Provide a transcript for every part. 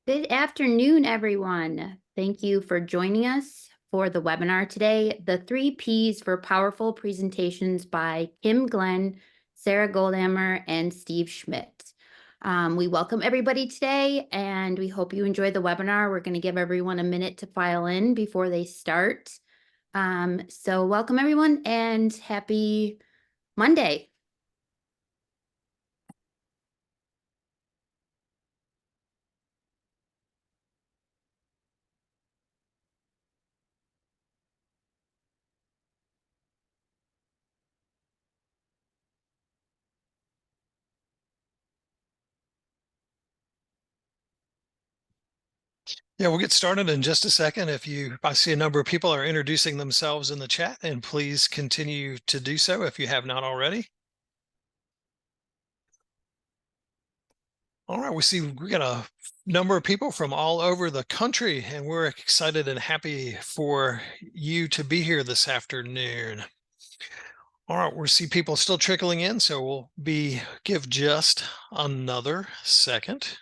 Good afternoon, everyone. Thank you for joining us for the webinar today, The 3 Ps for Powerful Presentations by Kim Glenn, Sarah Goldammer, and Steve Schmidt. We welcome everybody today, and we hope you enjoy the webinar. We're going to give everyone a minute to file in before they start. So welcome, everyone, and happy Monday. Yeah, we'll get started in just a second. I see a number of people are introducing themselves in the chat, and please continue to do so if you have not already. All right, we got a number of people from all over the country, and we're excited and happy for you to be here this afternoon. All right, we see people still trickling in, so give just another second.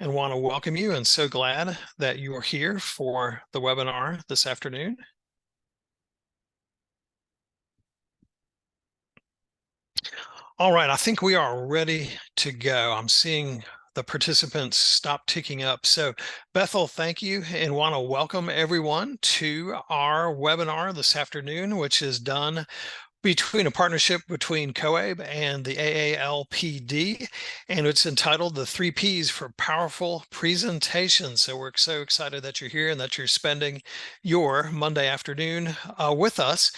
And want to welcome you, and so glad that you are here for the webinar this afternoon. All right, I think we are ready to go. I'm seeing the participants stop ticking up. So Bethel, thank you, and want to welcome everyone to our webinar this afternoon, which is done between a partnership between COABE and the AALPD, and it's entitled The 3 Ps for Powerful Presentations. So we're so excited that you're here and that you're spending your Monday afternoon with us.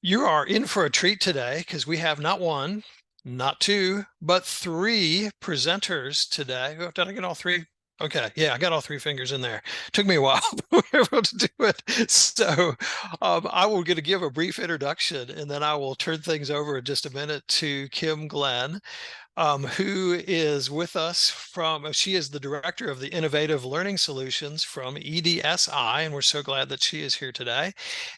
You are in for a treat today because we have not one, not two, but 3 presenters today. Oh, did I get all 3? Okay, yeah, I got all 3 fingers in there. Took me a while, but we were able to do it. So I will get to give a brief introduction, and then I will turn things over in just a minute to Kim Glenn, who is with us she is the director of the Innovative Learning Solutions from EDSI, and we're so glad that she is here today.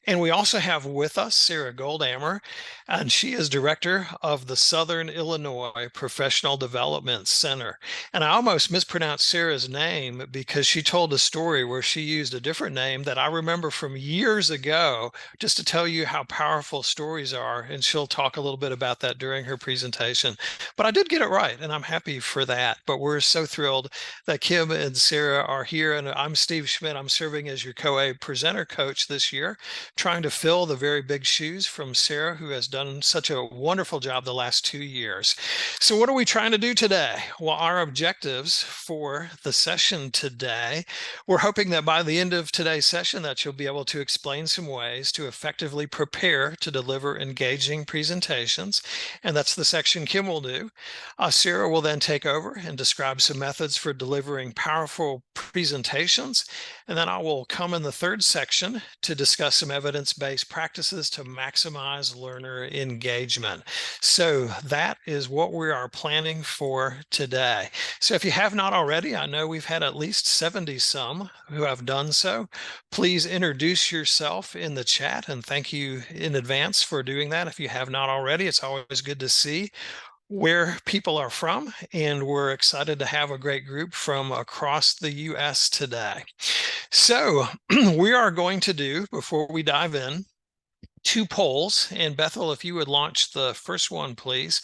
And we also have with us Sarah Goldammer, and she is director of the Southern Illinois Professional Development Center. And I almost mispronounced Sarah's name because she told a story where she used a different name that I remember from years ago, just to tell you how powerful stories are. And she'll talk a little bit about that during her presentation. But I did get it right, and I'm happy for that. But we're so thrilled that Kim and Sarah are here. And I'm Steve Schmidt. I'm serving as your COABE presenter coach this year, trying to fill the very big shoes from Sarah, who has done such a wonderful job the last 2 years. So what are we trying to do today? Well, our objectives for the session today, we're hoping that by the end of today's session that you'll be able to explain some ways to effectively prepare to deliver engaging presentations. And that's the section Kim will do. Sarah will then take over and describe some methods for delivering powerful presentations. And then I will come in the 3rd section to discuss some evidence-based practices to maximize learner engagement. So that is what we are planning for today. So if you have not already, I know we've had at least 70 some who have done so. Please introduce yourself in the chat, and thank you in advance for doing that. If you have not already, it's always good to see where people are from, and we're excited to have a great group from across the US today. So we are going to do, before we dive in, 2 polls. And Bethel, if you would launch the first one, please.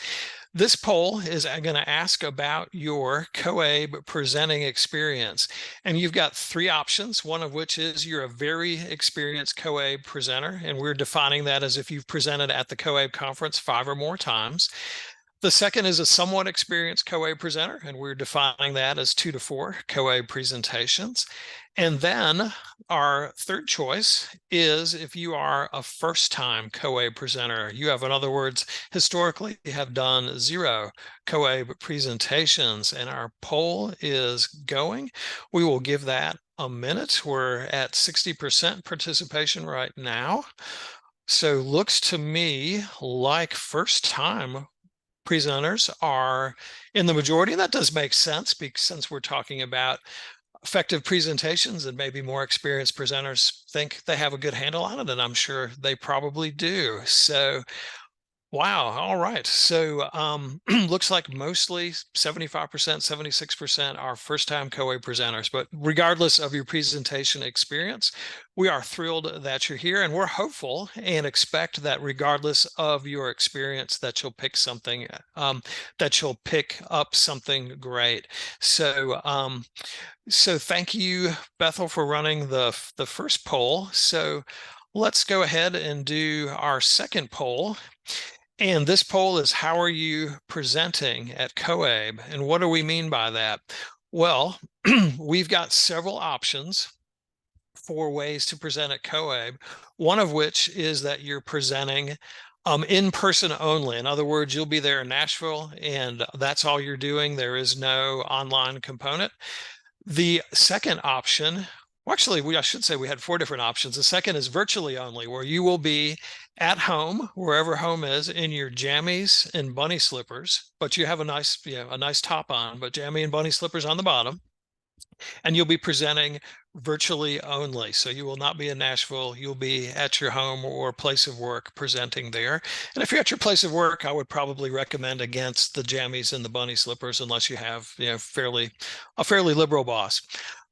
This poll is going to ask about your COABE presenting experience. And you've got 3 options, one of which is you're a very experienced COABE presenter, and we're defining that as if you've presented at the COABE conference 5 or more times. The second is a somewhat experienced COABE presenter, and we're defining that as 2 to 4 COABE presentations. And then our 3rd choice is if you are a first-time COABE presenter. You have, in other words, historically have done 0 COABE presentations, and our poll is going. We will give that a minute. We're at 60% participation right now. So looks to me like first-time presenters are in the majority, and that does make sense because since we're talking about effective presentations and maybe more experienced presenters think they have a good handle on it, and I'm sure they probably do. So Wow. All right. So looks like mostly 75%, 76% are first-time COABE presenters. But regardless of your presentation experience, we are thrilled that you're here, and we're hopeful and expect that regardless of your experience, that you'll pick something, that you'll pick up something great. So thank you, Bethel, for running the first poll. So let's go ahead and do our second poll. And this poll is, how are you presenting at COABE? And what do we mean by that? Well, we've got several options for ways to present at COABE, one of which is that you're presenting in person only. In other words, you'll be there in Nashville and that's all you're doing. There is no online component. The second option, well, actually, I should say we had four different options. The second is virtually only, where you will be at home, wherever home is, in your jammies and bunny slippers, but you have a nice top on, but jammy and bunny slippers on the bottom, and you'll be presenting virtually only. So you will not be in Nashville. You'll be at your home or place of work presenting there. And if you're at your place of work, I would probably recommend against the jammies and the bunny slippers unless you have, a fairly liberal boss.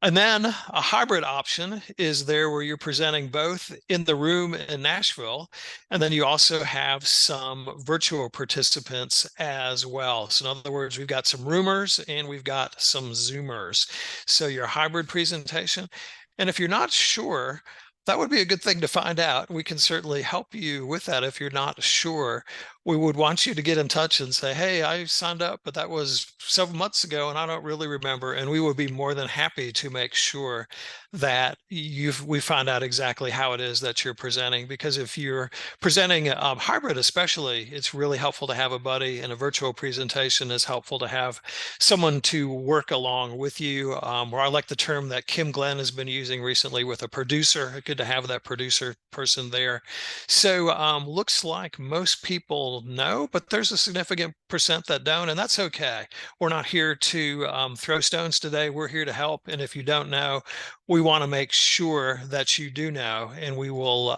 And then a hybrid option is there where you're presenting both in the room in Nashville, and then you also have some virtual participants as well. So in other words, we've got some roomers and we've got some Zoomers. So your hybrid presentation. And if you're not sure, that would be a good thing to find out. We can certainly help you with that if you're not sure. We would want you to get in touch and say, hey, I signed up, but that was several months ago and I don't really remember. And we would be more than happy to make sure that we find out exactly how it is that you're presenting. Because if you're presenting hybrid especially, it's really helpful to have a buddy, and a virtual presentation is helpful to have someone to work along with you, or I like the term that Kim Glenn has been using recently with a producer. Good to have that producer person there. So looks like most people know, but there's a significant percent that don't, and that's okay. We're not here to throw stones today. We're here to help. And if you don't know, we want to make sure that you do know, and we will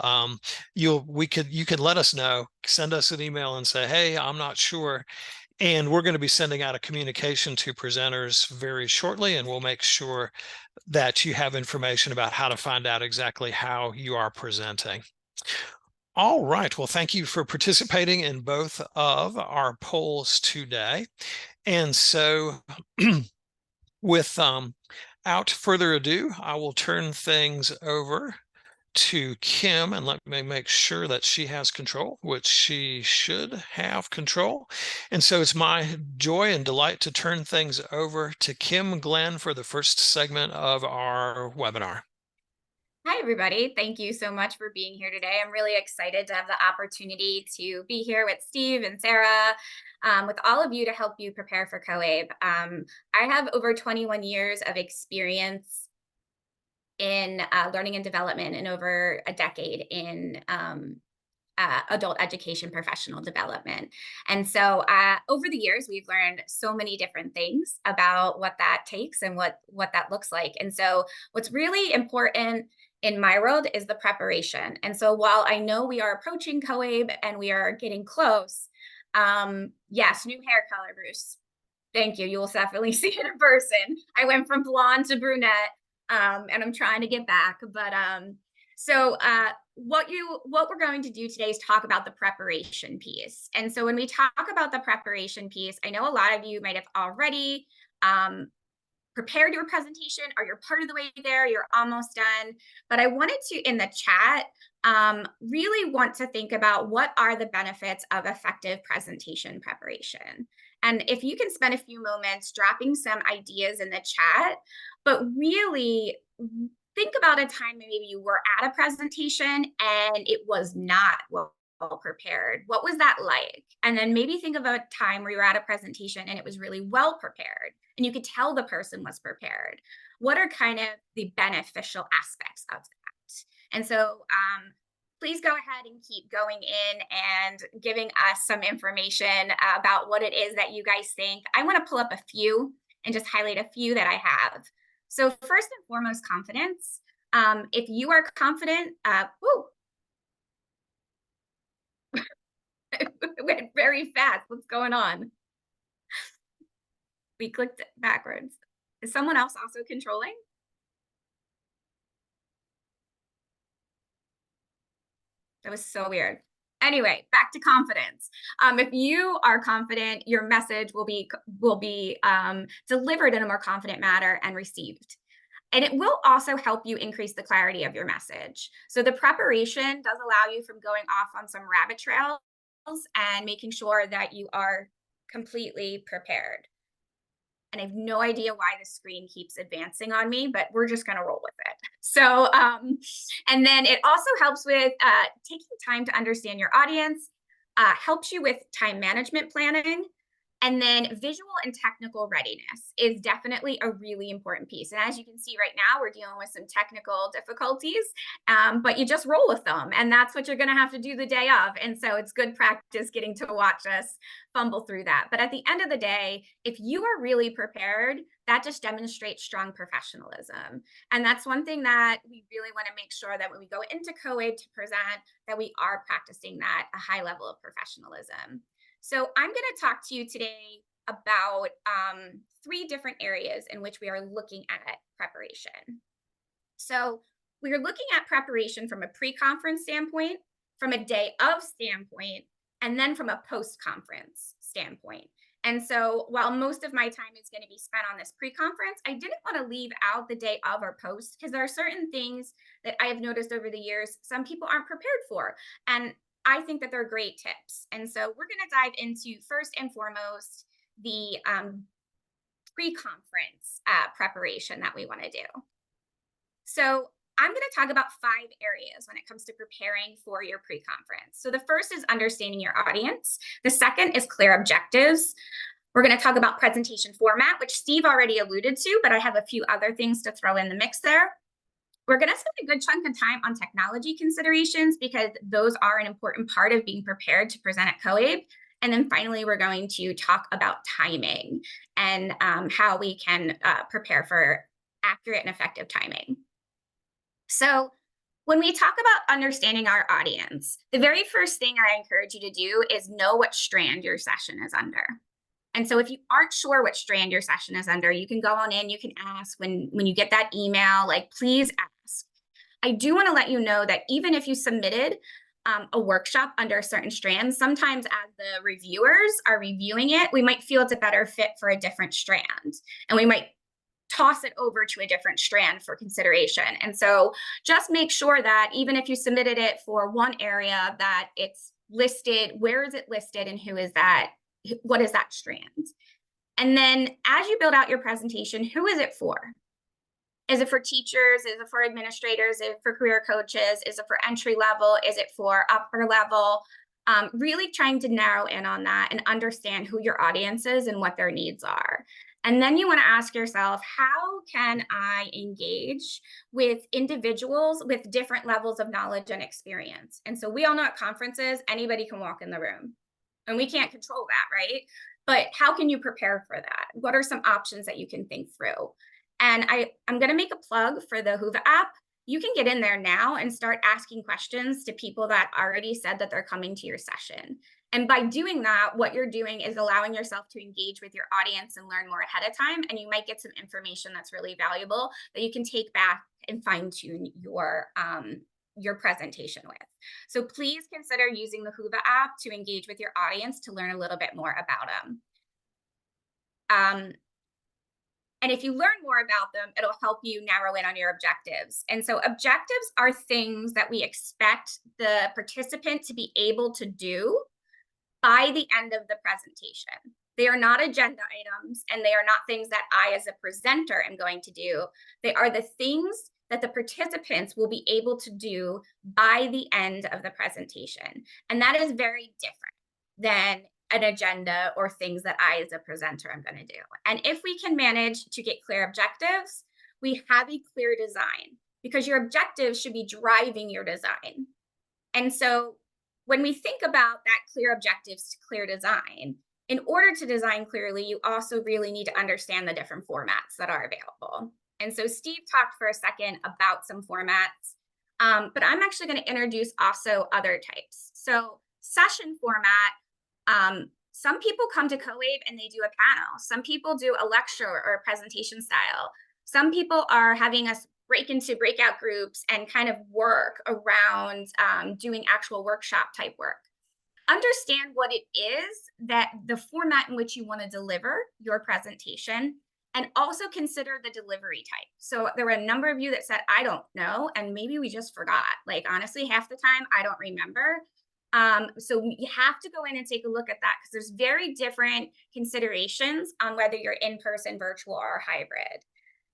you can let us know. Send us an email and say, hey, I'm not sure. And we're going to be sending out a communication to presenters very shortly, and we'll make sure that you have information about how to find out exactly how you are presenting. All right. Well, thank you for participating in both of our polls today. And so without further ado, I will turn things over to Kim, and let me make sure that she has control, which she should have control. And so it's my joy and delight to turn things over to Kim Glenn for the first segment of our webinar. Hi, everybody. Thank you so much for being here today. I'm really excited to have the opportunity to be here with Steve and Sarah, with all of you to help you prepare for COABE. I have over 21 years of experience in learning and development and over a decade in adult education professional development. And so over the years, we've learned so many different things about what that takes and what that looks like. And so what's really important in my world is the preparation. And so while I know we are approaching COABE and we are getting close, yes, new hair color, Bruce. Thank you. You will definitely see it in person. I went from blonde to brunette, and I'm trying to get back. But so what we're going to do today is talk about the preparation piece. And so when we talk about the preparation piece, I know a lot of you might have already prepared your presentation, or you're part of the way there, you're almost done. But I wanted to, in the chat, really want to think about what are the benefits of effective presentation preparation. And if you can spend a few moments dropping some ideas in the chat, but really think about a time maybe you were at a presentation and it was not well prepared. What was that like? And then maybe think of a time where you were at a presentation and it was really well prepared and you could tell the person was prepared. What are kind of the beneficial aspects of that? And so please go ahead and keep going in and giving us some information about what it is that you guys think. I want to pull up a few and just highlight a few that I have. So first and foremost, confidence. If you are confident, It went very fast. What's going on? We clicked backwards. Is someone else also controlling? That was so weird. Anyway, back to confidence. If you are confident, your message will be delivered in a more confident manner and received. And it will also help you increase the clarity of your message. So the preparation does allow you from going off on some rabbit trails and making sure that you are completely prepared. And I have no idea why the screen keeps advancing on me, but we're just going to roll with it. So, and then it also helps with taking time to understand your audience, helps you with time management planning. And then visual and technical readiness is definitely a really important piece. And as you can see right now, we're dealing with some technical difficulties, but you just roll with them. And that's what you're going to have to do the day of. And so it's good practice getting to watch us fumble through that. But at the end of the day, if you are really prepared, that just demonstrates strong professionalism. And that's one thing that we really want to make sure that when we go into COABE to present, that we are practicing that a high level of professionalism. So I'm going to talk to you today about 3 different areas in which we are looking at preparation. So we are looking at preparation from a pre-conference standpoint, from a day of standpoint, and then from a post-conference standpoint. And so while most of my time is going to be spent on this pre-conference, I didn't want to leave out the day of or post, because there are certain things that I have noticed over the years some people aren't prepared for. And I think that they're great tips. And so we're going to dive into, first and foremost, the pre-conference preparation that we want to do. So I'm going to talk about 5 areas when it comes to preparing for your pre-conference. So the first is understanding your audience. The second is clear objectives. We're going to talk about presentation format, which Steve already alluded to, but I have a few other things to throw in the mix there. We're going to spend a good chunk of time on technology considerations, because those are an important part of being prepared to present at COABE. And then finally, we're going to talk about timing and how we can prepare for accurate and effective timing. So when we talk about understanding our audience, the very first thing I encourage you to do is know what strand your session is under. And so if you aren't sure what strand your session is under, you can go on in, you can ask when you get that email, like, please ask. I do want to let you know that even if you submitted a workshop under a certain strand, sometimes as the reviewers are reviewing it, we might feel it's a better fit for a different strand. And we might toss it over to a different strand for consideration. And so just make sure that even if you submitted it for one area, that it's listed, where is it listed, and who is that? What is that strand? And then as you build out your presentation, who is it for? Is it for teachers? Is it for administrators? Is it for career coaches? Is it for entry level? Is it for upper level? Really trying to narrow in on that and understand who your audience is and what their needs are. And then you want to ask yourself, how can I engage with individuals with different levels of knowledge and experience? And so we all know at conferences, anybody can walk in the room. And we can't control that, right? But how can you prepare for that? What are some options that you can think through? And I'm going to make a plug for the Whova app. You can get in there now and start asking questions to people that already said that they're coming to your session. And by doing that, what you're doing is allowing yourself to engage with your audience and learn more ahead of time. And you might get some information that's really valuable that you can take back and fine tune your presentation with. So please consider using the Whova app to engage with your audience to learn a little bit more about them. And if you learn more about them, it'll help you narrow in on your objectives. And so objectives are things that we expect the participant to be able to do by the end of the presentation. They are not agenda items, and they are not things that I as a presenter am going to do. They are the things that the participants will be able to do by the end of the presentation. And that is very different than an agenda or things that I as a presenter am going to do. And if we can manage to get clear objectives, we have a clear design, because your objectives should be driving your design. And so when we think about that clear objectives to clear design, in order to design clearly, you also really need to understand the different formats that are available. And so Steve talked for a second about some formats, but I'm actually going to introduce also other types. So session format, some people come to COABE and they do a panel. Some people do a lecture or a presentation style. Some people are having us break into breakout groups and kind of work around doing actual workshop type work. Understand what it is that the format in which you want to deliver your presentation, and also consider the delivery type. So there were a number of you that said, I don't know, and maybe we just forgot. Like, honestly, half the time I don't remember. So you have to go in and take a look at that, because there's very different considerations on whether you're in person, virtual, or hybrid.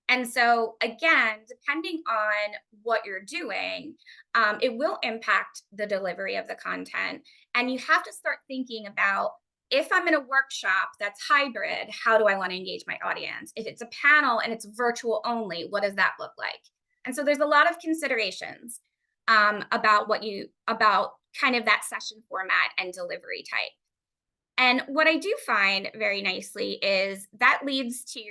And so again, depending on what you're doing, it will impact the delivery of the content. And you have to start thinking about, if I'm in a workshop that's hybrid, how do I want to engage my audience? If it's a panel and it's virtual only, what does that look like? And so there's a lot of considerations about kind of that session format and delivery type. And what I do find very nicely is that leads to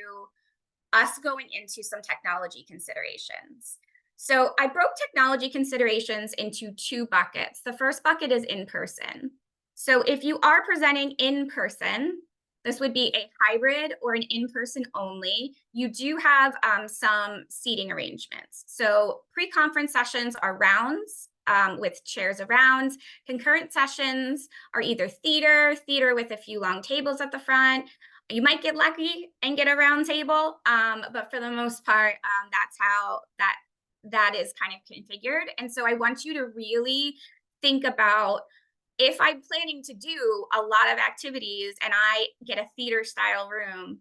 us going into some technology considerations. So I broke technology considerations into 2 buckets. The first bucket is in person. So if you are presenting in person, this would be a hybrid or an in-person only. You do have some seating arrangements. So pre-conference sessions are rounds with chairs around. Concurrent sessions are either theater with a few long tables at the front. You might get lucky and get a round table, but for the most part, that's how that is kind of configured. And so I want you to really think about, if I'm planning to do a lot of activities and I get a theater style room,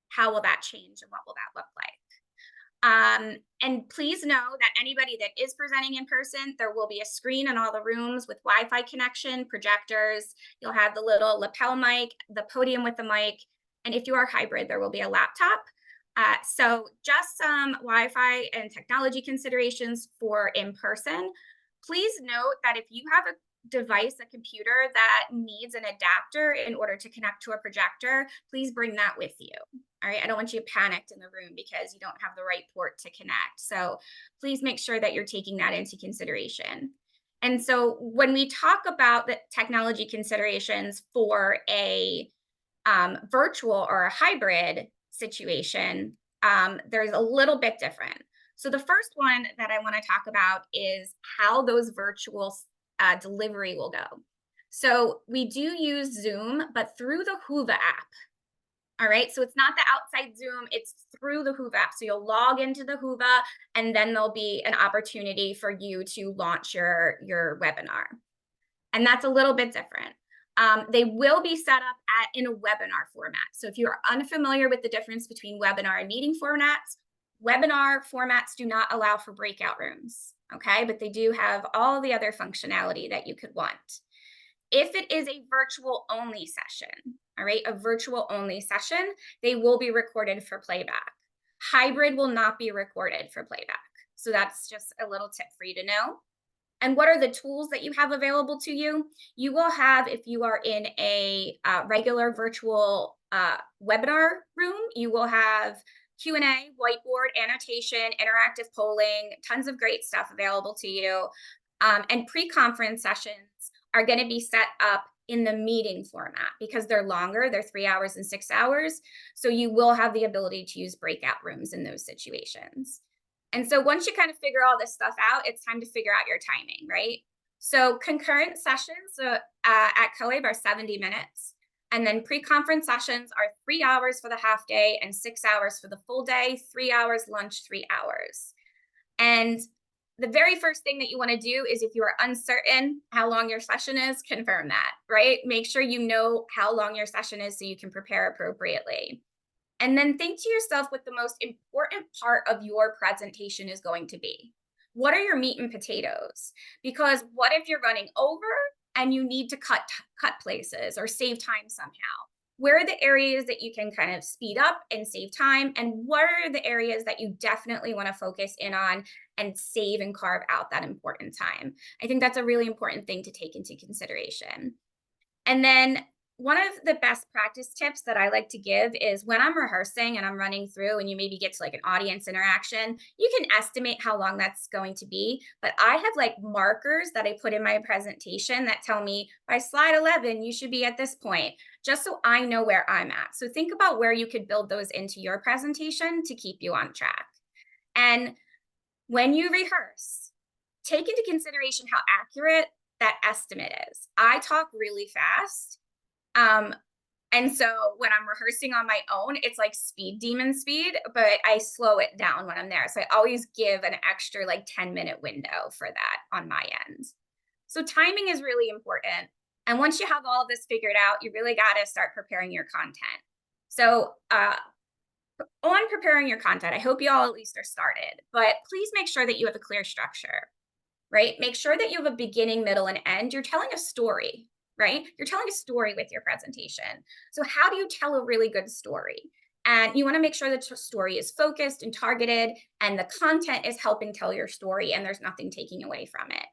how will that change and what will that look like? And please know that anybody that is presenting in person, there will be a screen in all the rooms with Wi-Fi connection, projectors. You'll have the little lapel mic, the podium with the mic. And if you are hybrid, there will be a laptop. So just some Wi-Fi and technology considerations for in person. Please note that if you have a device, a computer that needs an adapter in order to connect to a projector, please bring that with you. All right, I don't want you panicked in the room because you don't have the right port to connect. So please make sure that you're taking that into consideration. And so when we talk about the technology considerations for a virtual or a hybrid situation, there's a little bit different. So the first one that I want to talk about is how those virtual delivery will go. So we do use Zoom, but through the Whova app. All right, so it's not the outside Zoom, it's through the Whova app. So you'll log into the Whova, and then there'll be an opportunity for you to launch your webinar. And that's a little bit different. They will be set up in a webinar format. So if you're unfamiliar with the difference between webinar and meeting formats, webinar formats do not allow for breakout rooms, okay? But they do have all the other functionality that you could want. If it is a virtual only session, all right, a virtual only session, they will be recorded for playback. Hybrid will not be recorded for playback. So that's just a little tip for you to know. And what are the tools that you have available to you? You will have, if you are in a regular virtual webinar room, you will have Q&A, whiteboard, annotation, interactive polling, tons of great stuff available to you. And pre-conference sessions are going to be set up in the meeting format because they're longer, they're 3 hours and 6 hours. So you will have the ability to use breakout rooms in those situations. And so once you kind of figure all this stuff out, it's time to figure out your timing, right? So concurrent sessions at COABE are 70 minutes. And then pre-conference sessions are 3 hours for the half day and 6 hours for the full day, 3 hours lunch, 3 hours. And the very first thing that you want to do is, if you are uncertain how long your session is, confirm that, right? Make sure you know how long your session is so you can prepare appropriately. And then think to yourself what the most important part of your presentation is going to be. What are your meat and potatoes? Because what if you're running over and you need to cut places or save time somehow? Where are the areas that you can kind of speed up and save time? And what are the areas that you definitely want to focus in on and save and carve out that important time? I think that's a really important thing to take into consideration. And then one of the best practice tips that I like to give is when I'm rehearsing and I'm running through and you maybe get to like an audience interaction, you can estimate how long that's going to be. But I have like markers that I put in my presentation that tell me by slide 11, you should be at this point, just so I know where I'm at. So think about where you could build those into your presentation to keep you on track. And when you rehearse, take into consideration how accurate that estimate is. I talk really fast. And so when I'm rehearsing on my own, it's like speed demon speed, but I slow it down when I'm there. So I always give an extra like 10-minute window for that on my end. So timing is really important. And once you have all of this figured out, you really got to start preparing your content. So on preparing your content, I hope you all at least are started, but please make sure that you have a clear structure, right? Make sure that you have a beginning, middle, and end. You're telling a story, right? You're telling a story with your presentation. So how do you tell a really good story? And you want to make sure that your story is focused and targeted and the content is helping tell your story and there's nothing taking away from it.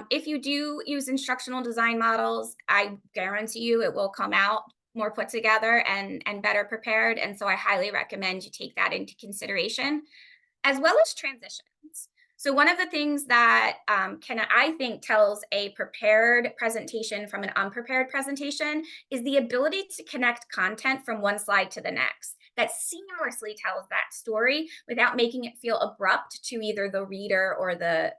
If you do use instructional design models, I guarantee you it will come out more put together and better prepared. And so I highly recommend you take that into consideration, as well as transitions. So one of the things that I think tells a prepared presentation from an unprepared presentation is the ability to connect content from one slide to the next that seamlessly tells that story without making it feel abrupt to either the reader or the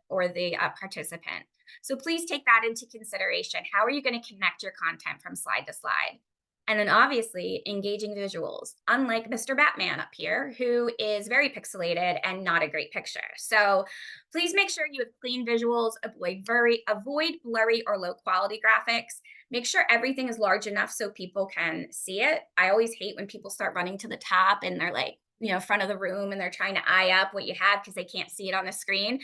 participant. So please take that into consideration. How are you going to connect your content from slide to slide? And then obviously engaging visuals, unlike Mr. Batman up here, who is very pixelated and not a great picture. So please make sure you have clean visuals, avoid blurry or low quality graphics. Make sure everything is large enough so people can see it. I always hate when people start running to the top and they're like, front of the room and they're trying to eye up what you have because they can't see it on the screen.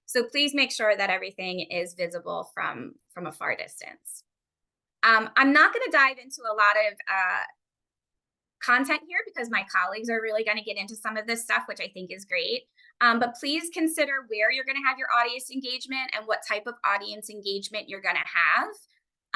So please make sure that everything is visible from a far distance. I'm not going to dive into a lot of content here because my colleagues are really going to get into some of this stuff, which I think is great. But please consider where you're going to have your audience engagement and what type of audience engagement you're going to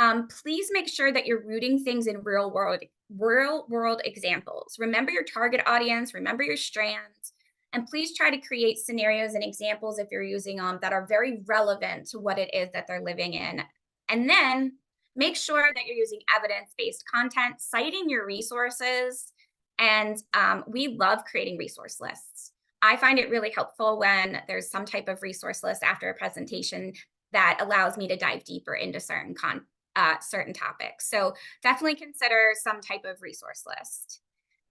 have. Please make sure that you're rooting things in real world examples. Remember your target audience, remember your strands, and please try to create scenarios and examples if you're using them that are very relevant to what it is that they're living in. And then make sure that you're using evidence-based content, citing your resources, and we love creating resource lists. I find it really helpful when there's some type of resource list after a presentation that allows me to dive deeper into certain topics. So definitely consider some type of resource list.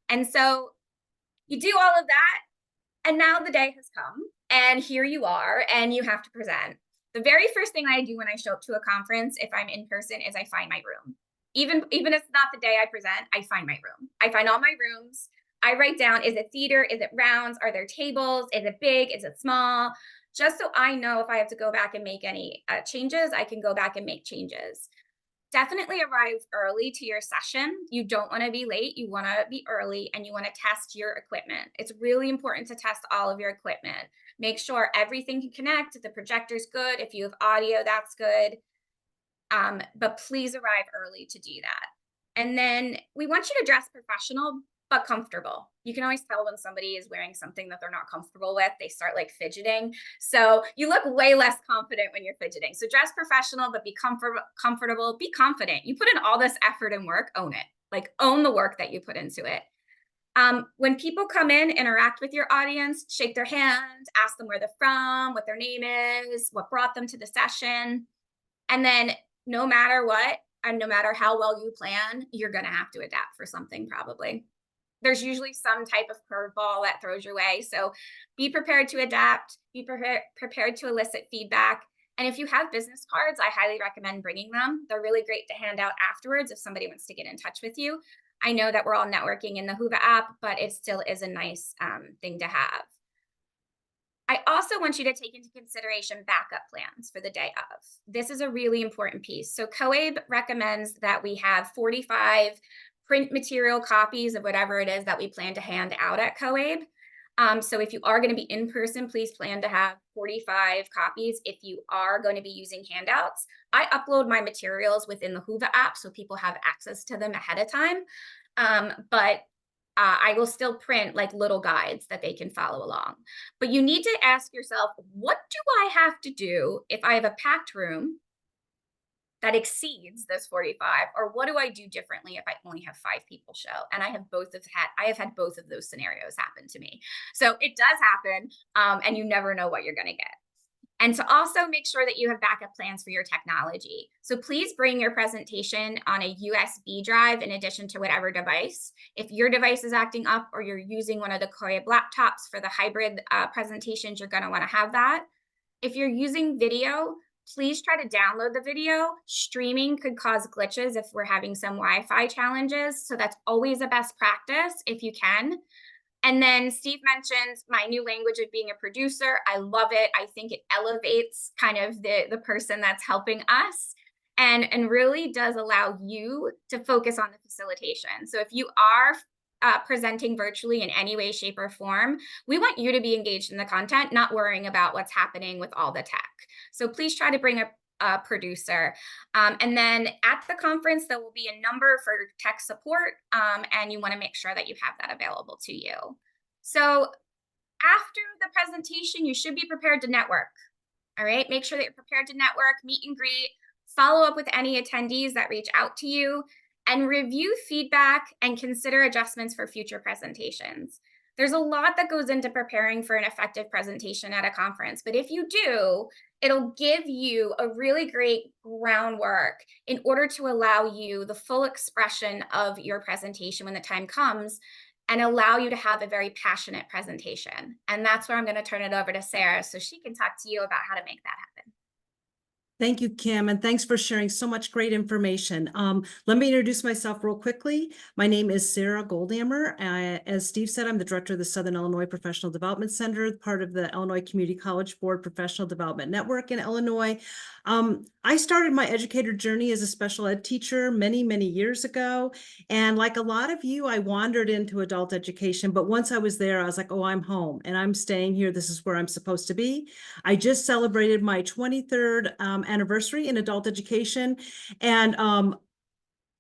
And so you do all of that, and now the day has come, and here you are, and you have to present. The very first thing I do when I show up to a conference, if I'm in person, is I find my room. Even if it's not the day I present, I find my room. I find all my rooms. I write down, is it theater? Is it rounds? Are there tables? Is it big? Is it small? Just so I know if I have to go back and make any changes, I can go back and make changes. Definitely arrive early to your session. You don't want to be late. You want to be early and you want to test your equipment. It's really important to test all of your equipment. Make sure everything can connect. The projector's good. If you have audio, that's good. But please arrive early to do that. And then we want you to dress professional, but comfortable. You can always tell when somebody is wearing something that they're not comfortable with. They start like fidgeting. So you look way less confident when you're fidgeting. So dress professional, but be comfortable, be confident. You put in all this effort and work, own it. Like own the work that you put into it. When people come in, interact with your audience, shake their hand, ask them where they're from, what their name is, what brought them to the session. And then no matter what, and no matter how well you plan, you're going to have to adapt for something probably. There's usually some type of curveball that throws your way. So be prepared to adapt, be prepared to elicit feedback. And if you have business cards, I highly recommend bringing them. They're really great to hand out afterwards if somebody wants to get in touch with you. I know that we're all networking in the Whova app, but it still is a nice thing to have. I also want you to take into consideration backup plans for the day of. This is a really important piece. So COABE recommends that we have 45 print material copies of whatever it is that we plan to hand out at COABE. So if you are going to be in person, please plan to have 45 copies. If you are going to be using handouts, I upload my materials within the Whova app so people have access to them ahead of time. But I will still print like little guides that they can follow along. But you need to ask yourself, what do I have to do if I have a packed room that exceeds this 45, or what do I do differently if I only have 5 people show? And I have had both of those scenarios happen to me. So it does happen, and you never know what you're going to get. And to also make sure that you have backup plans for your technology. So please bring your presentation on a USB drive in addition to whatever device. If your device is acting up or you're using one of the COABE laptops for the hybrid presentations, you're going to want to have that. If you're using video, please try to download the video. Streaming could cause glitches if we're having some Wi-Fi challenges. So that's always a best practice if you can. And then Steve mentioned my new language of being a producer. I love it. I think it elevates kind of the person that's helping us and really does allow you to focus on the facilitation. So if you are presenting virtually in any way, shape, or form, we want you to be engaged in the content, not worrying about what's happening with all the tech. So please try to bring a producer. And then at the conference, there will be a number for tech support, and you want to make sure that you have that available to you. So after the presentation, you should be prepared to network. All right, make sure that you're prepared to network, meet and greet, follow up with any attendees that reach out to you, and review feedback and consider adjustments for future presentations. There's a lot that goes into preparing for an effective presentation at a conference, but if you do, it'll give you a really great groundwork in order to allow you the full expression of your presentation when the time comes and allow you to have a very passionate presentation. And that's where I'm going to turn it over to Sarah so she can talk to you about how to make that happen. Thank you, Kim, and thanks for sharing so much great information. Let me introduce myself real quickly. My name is Sarah Goldammer. As Steve said, I'm the director of the Southern Illinois Professional Development Center, part of the Illinois Community College Board Professional Development Network in Illinois. I started my educator journey as a special ed teacher many, many years ago. And like a lot of you, I wandered into adult education. But once I was there, I was like, oh, I'm home and I'm staying here. This is where I'm supposed to be. I just celebrated my 23rd anniversary in adult education. And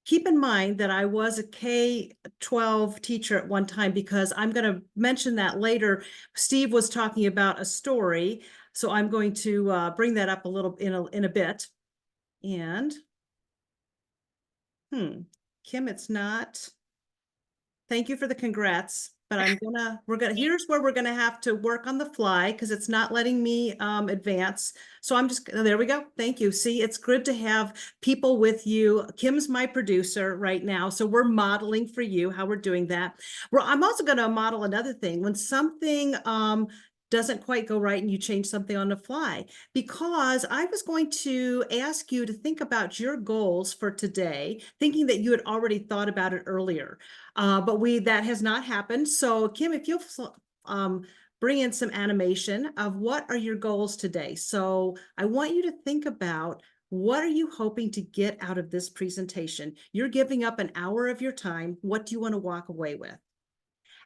keep in mind that I was a K-12 teacher at one time, because I'm going to mention that later. Steve was talking about a story, so I'm going to bring that up a little in a bit. And Kim, it's not. Thank you for the congrats. But here's where we're gonna have to work on the fly because it's not letting me advance. So there we go. Thank you. See, it's good to have people with you. Kim's my producer right now. So we're modeling for you how we're doing that. I'm also gonna model another thing. When something doesn't quite go right and you change something on the fly, because I was going to ask you to think about your goals for today, thinking that you had already thought about it earlier. But that has not happened. So Kim, if you'll bring in some animation of what are your goals today. So I want you to think about, what are you hoping to get out of this presentation? You're giving up an hour of your time. What do you want to walk away with?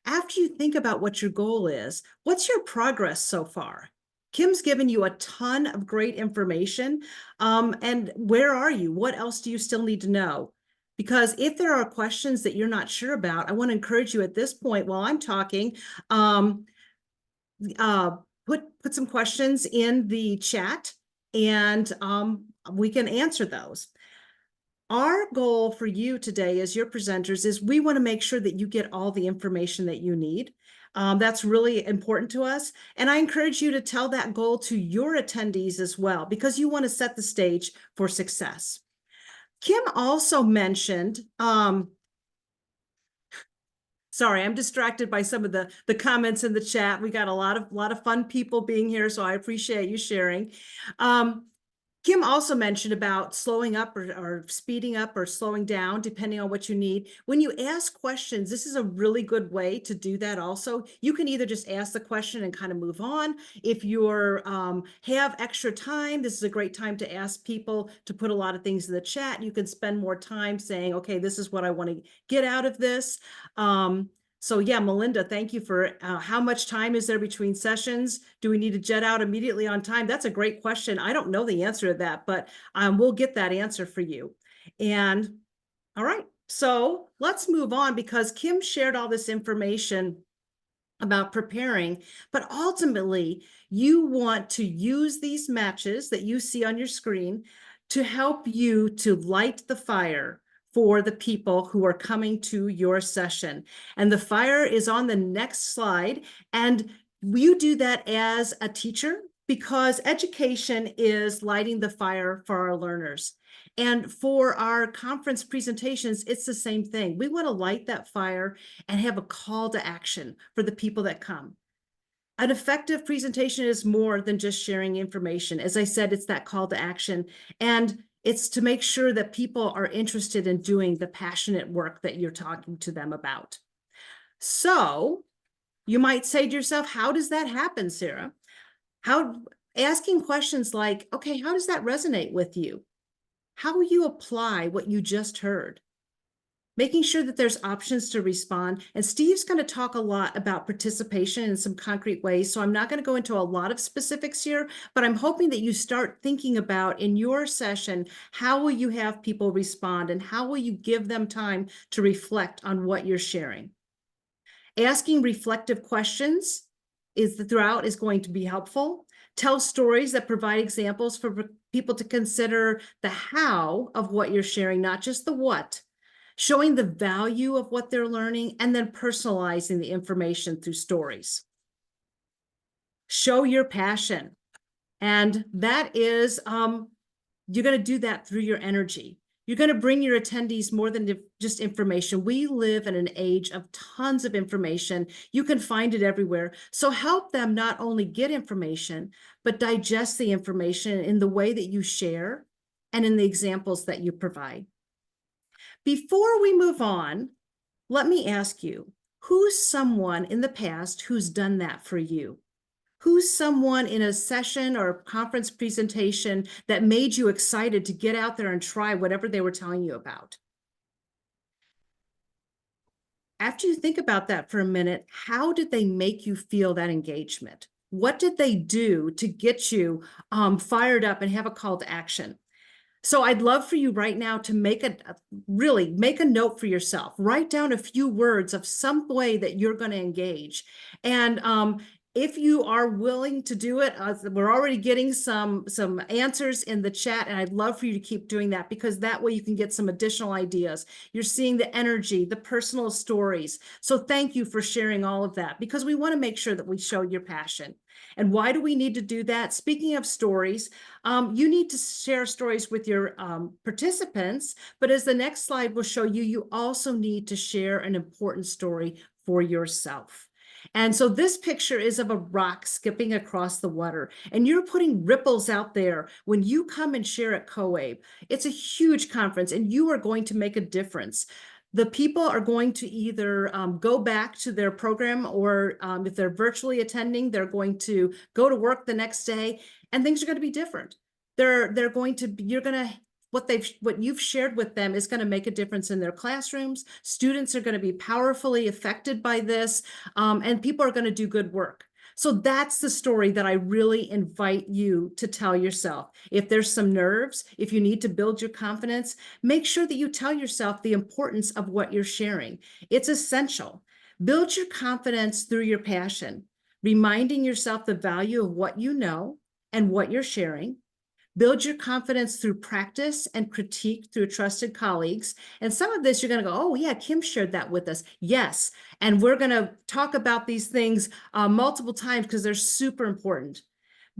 After you think about what your goal is, what's your progress so far? Kim's given you a ton of great information. And where are you? What else do you still need to know? Because if there are questions that you're not sure about, I want to encourage you at this point while I'm talking, put some questions in the chat and we can answer those. Our goal for you today as your presenters is we want to make sure that you get all the information that you need. That's really important to us. And I encourage you to tell that goal to your attendees as well, because you want to set the stage for success. Kim also mentioned, sorry, I'm distracted by some of the comments in the chat. We got a lot of fun people being here, so I appreciate you sharing. Kim also mentioned about slowing up or speeding up or slowing down, depending on what you need. When you ask questions, this is a really good way to do that also. You can either just ask the question and kind of move on. If you're have extra time, this is a great time to ask people to put a lot of things in the chat. You can spend more time saying, okay, this is what I want to get out of this. So yeah, Melinda, thank you for how much time is there between sessions? Do we need to jet out immediately on time? That's a great question. I don't know the answer to that, but we'll get that answer for you. And all right, so let's move on because Kim shared all this information about preparing, but ultimately you want to use these matches that you see on your screen to help you to light the fire for the people who are coming to your session. And the fire is on the next slide. And you do that as a teacher because education is lighting the fire for our learners. And for our conference presentations, it's the same thing. We want to light that fire and have a call to action for the people that come. An effective presentation is more than just sharing information. As I said, it's that call to action. And it's to make sure that people are interested in doing the passionate work that you're talking to them about. So you might say to yourself, how does that happen, Sarah? Asking questions like, okay, how does that resonate with you? How will you apply what you just heard? Making sure that there's options to respond. And Steve's going to talk a lot about participation in some concrete ways. So I'm not going to go into a lot of specifics here, but I'm hoping that you start thinking about in your session, how will you have people respond and how will you give them time to reflect on what you're sharing? Asking reflective questions throughout is going to be helpful. Tell stories that provide examples for people to consider the how of what you're sharing, not just the what. Showing the value of what they're learning, and then personalizing the information through stories. Show your passion. And that is, you're going to do that through your energy. You're going to bring your attendees more than just information. We live in an age of tons of information. You can find it everywhere. So help them not only get information, but digest the information in the way that you share and in the examples that you provide. Before we move on, let me ask you, who's someone in the past who's done that for you? Who's someone in a session or a conference presentation that made you excited to get out there and try whatever they were telling you about? After you think about that for a minute, how did they make you feel that engagement? What did they do to get you fired up and have a call to action? So I'd love for you right now to really make a note for yourself. Write down a few words of some way that you're going to engage. And if you are willing to do it, we're already getting some answers in the chat, and I'd love for you to keep doing that because that way you can get some additional ideas. You're seeing the energy, the personal stories. So thank you for sharing all of that because we want to make sure that we show your passion. And why do we need to do that? Speaking of stories, you need to share stories with your participants, but as the next slide will show you, you also need to share an important story for yourself. And so this picture is of a rock skipping across the water, and you're putting ripples out there when you come and share at COABE. It's a huge conference, and you are going to make a difference. The people are going to either go back to their program or if they're virtually attending, they're going to go to work the next day and things are going to be different. They're going to be, you're going to, what you've shared with them is going to make a difference in their classrooms. Students are going to be powerfully affected by this and people are going to do good work. So that's the story that I really invite you to tell yourself. If there's some nerves, if you need to build your confidence, make sure that you tell yourself the importance of what you're sharing. It's essential. Build your confidence through your passion, reminding yourself the value of what you know and what you're sharing. Build your confidence through practice and critique through trusted colleagues. And some of this, you're going to go, oh, yeah, Kim shared that with us. Yes. And we're going to talk about these things multiple times because they're super important.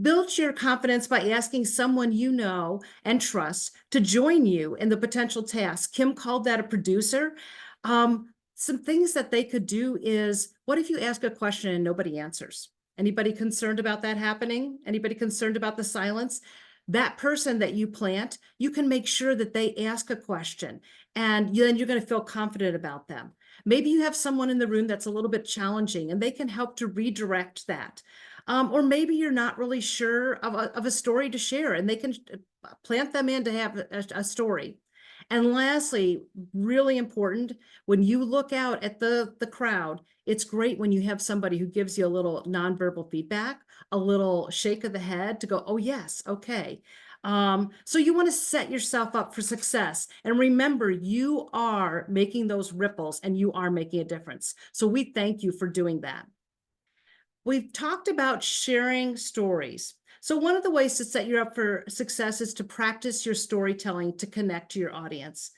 Build your confidence by asking someone you know and trust to join you in the potential task. Kim called that a producer. Some things that they could do is, what if you ask a question and nobody answers? Anybody concerned about that happening? Anybody concerned about the silence? That person that you plant, you can make sure that they ask a question and then you're going to feel confident about them. Maybe you have someone in the room that's a little bit challenging and they can help to redirect that. Or maybe you're not really sure of a story to share and they can plant them in to have a story. And lastly, really important, when you look out at the crowd, it's great when you have somebody who gives you a little nonverbal feedback, a little shake of the head to go, oh yes, okay. So you want to set yourself up for success. And remember, you are making those ripples and you are making a difference. So we thank you for doing that. We've talked about sharing stories. So one of the ways to set you up for success is to practice your storytelling to connect to your audience.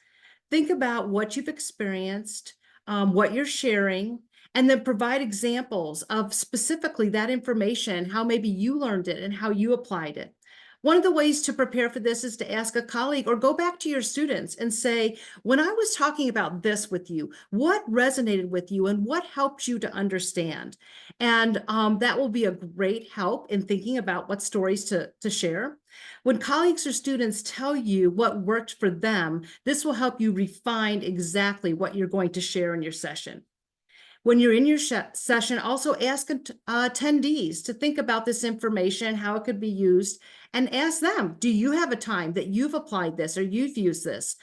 Think about what you've experienced, what you're sharing, and then provide examples of specifically that information, how maybe you learned it and how you applied it. One of the ways to prepare for this is to ask a colleague or go back to your students and say, when I was talking about this with you, what resonated with you and what helped you to understand? And that will be a great help in thinking about what stories to share. When colleagues or students tell you what worked for them, this will help you refine exactly what you're going to share in your session. When you're in your session, also ask attendees to think about this information, how it could be used, and ask them, do you have a time that you've applied this or you've used this?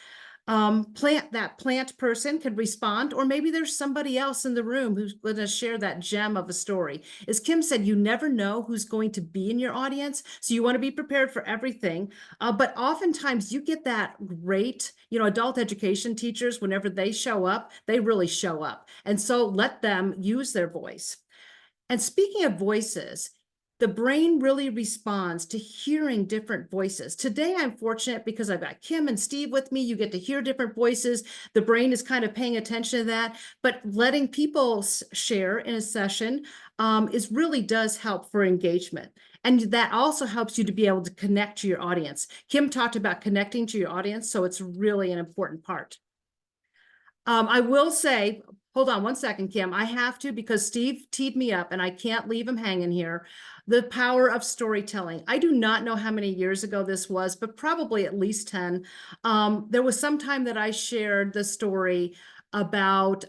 Plant person could respond, or maybe there's somebody else in the room who's going to share that gem of a story. As Kim said, you never know who's going to be in your audience, so you want to be prepared for everything. But oftentimes you get that great, adult education teachers, whenever they show up, they really show up. And so let them use their voice. And speaking of voices, the brain really responds to hearing different voices. Today, I'm fortunate because I've got Kim and Steve with me. You get to hear different voices. The brain is kind of paying attention to that, but letting people share in a session really does help for engagement. And that also helps you to be able to connect to your audience. Kim talked about connecting to your audience, so it's really an important part. I will say, hold on one second, Kim. I have to, because Steve teed me up and I can't leave him hanging here. The power of storytelling. I do not know how many years ago this was, but probably at least 10. There was some time that I shared the story about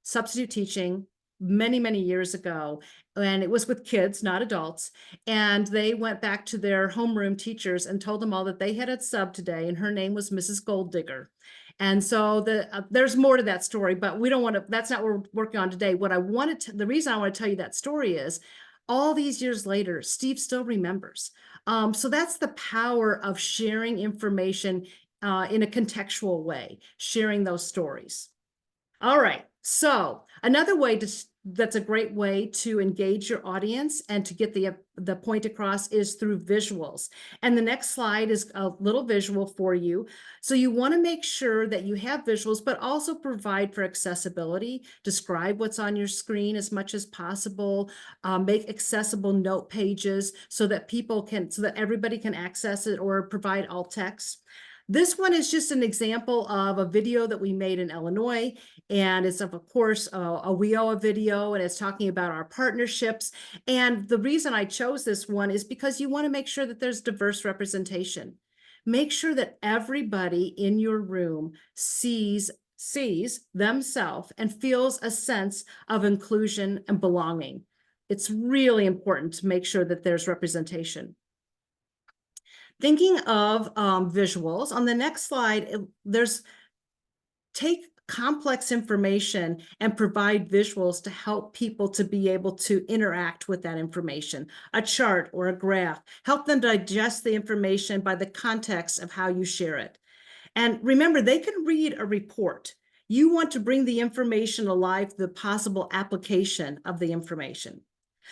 substitute teaching many, many years ago. And it was with kids, not adults. And they went back to their homeroom teachers and told them all that they had a sub today, and her name was Mrs. Golddigger. And so there's more to that story, but we don't want to, that's not what we're working on today. What I wanted to, the reason I want to tell you that story is all these years later, Steve still remembers. So that's the power of sharing information in a contextual way, sharing those stories. All right, so another way that's a great way to engage your audience and to get the point across is through visuals. And the next slide is a little visual for you. So you want to make sure that you have visuals, but also provide for accessibility. Describe what's on your screen as much as possible. Make accessible note pages so that everybody can access it, or provide alt text. This one is just an example of a video that we made in Illinois, and it's of course a WIOA video, and it's talking about our partnerships. And the reason I chose this one is because you want to make sure that there's diverse representation. Make sure that everybody in your room sees themselves and feels a sense of inclusion and belonging. It's really important to make sure that there's representation. Thinking of visuals, on the next slide, take complex information and provide visuals to help people to be able to interact with that information. A chart or a graph, help them digest the information by the context of how you share it. And remember, they can read a report. You want to bring the information alive, the possible application of the information.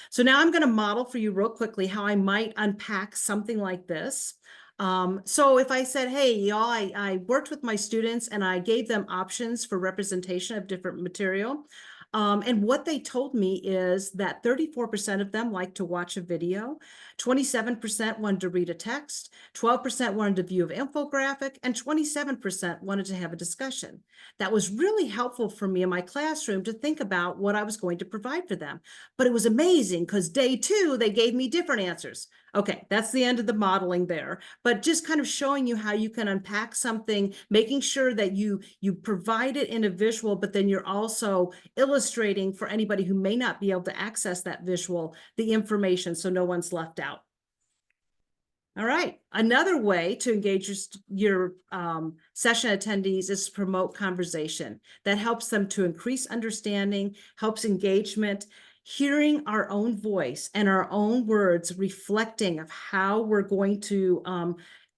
So now I'm going to model for you real quickly how I might unpack something like this. So if I said, hey, y'all, I worked with my students and I gave them options for representation of different material. And what they told me is that 34% of them like to watch a video, 27% wanted to read a text, 12% wanted to view an infographic, and 27% wanted to have a discussion. That was really helpful for me in my classroom to think about what I was going to provide for them. But it was amazing because day 2, they gave me different answers. Okay, that's the end of the modeling there, but just kind of showing you how you can unpack something, making sure that you provide it in a visual, but then you're also illustrating for anybody who may not be able to access that visual, the information, so no one's left out. All right. Another way to engage your session attendees is to promote conversation. That helps them to increase understanding, helps engagement, hearing our own voice and our own words reflecting of how we're going to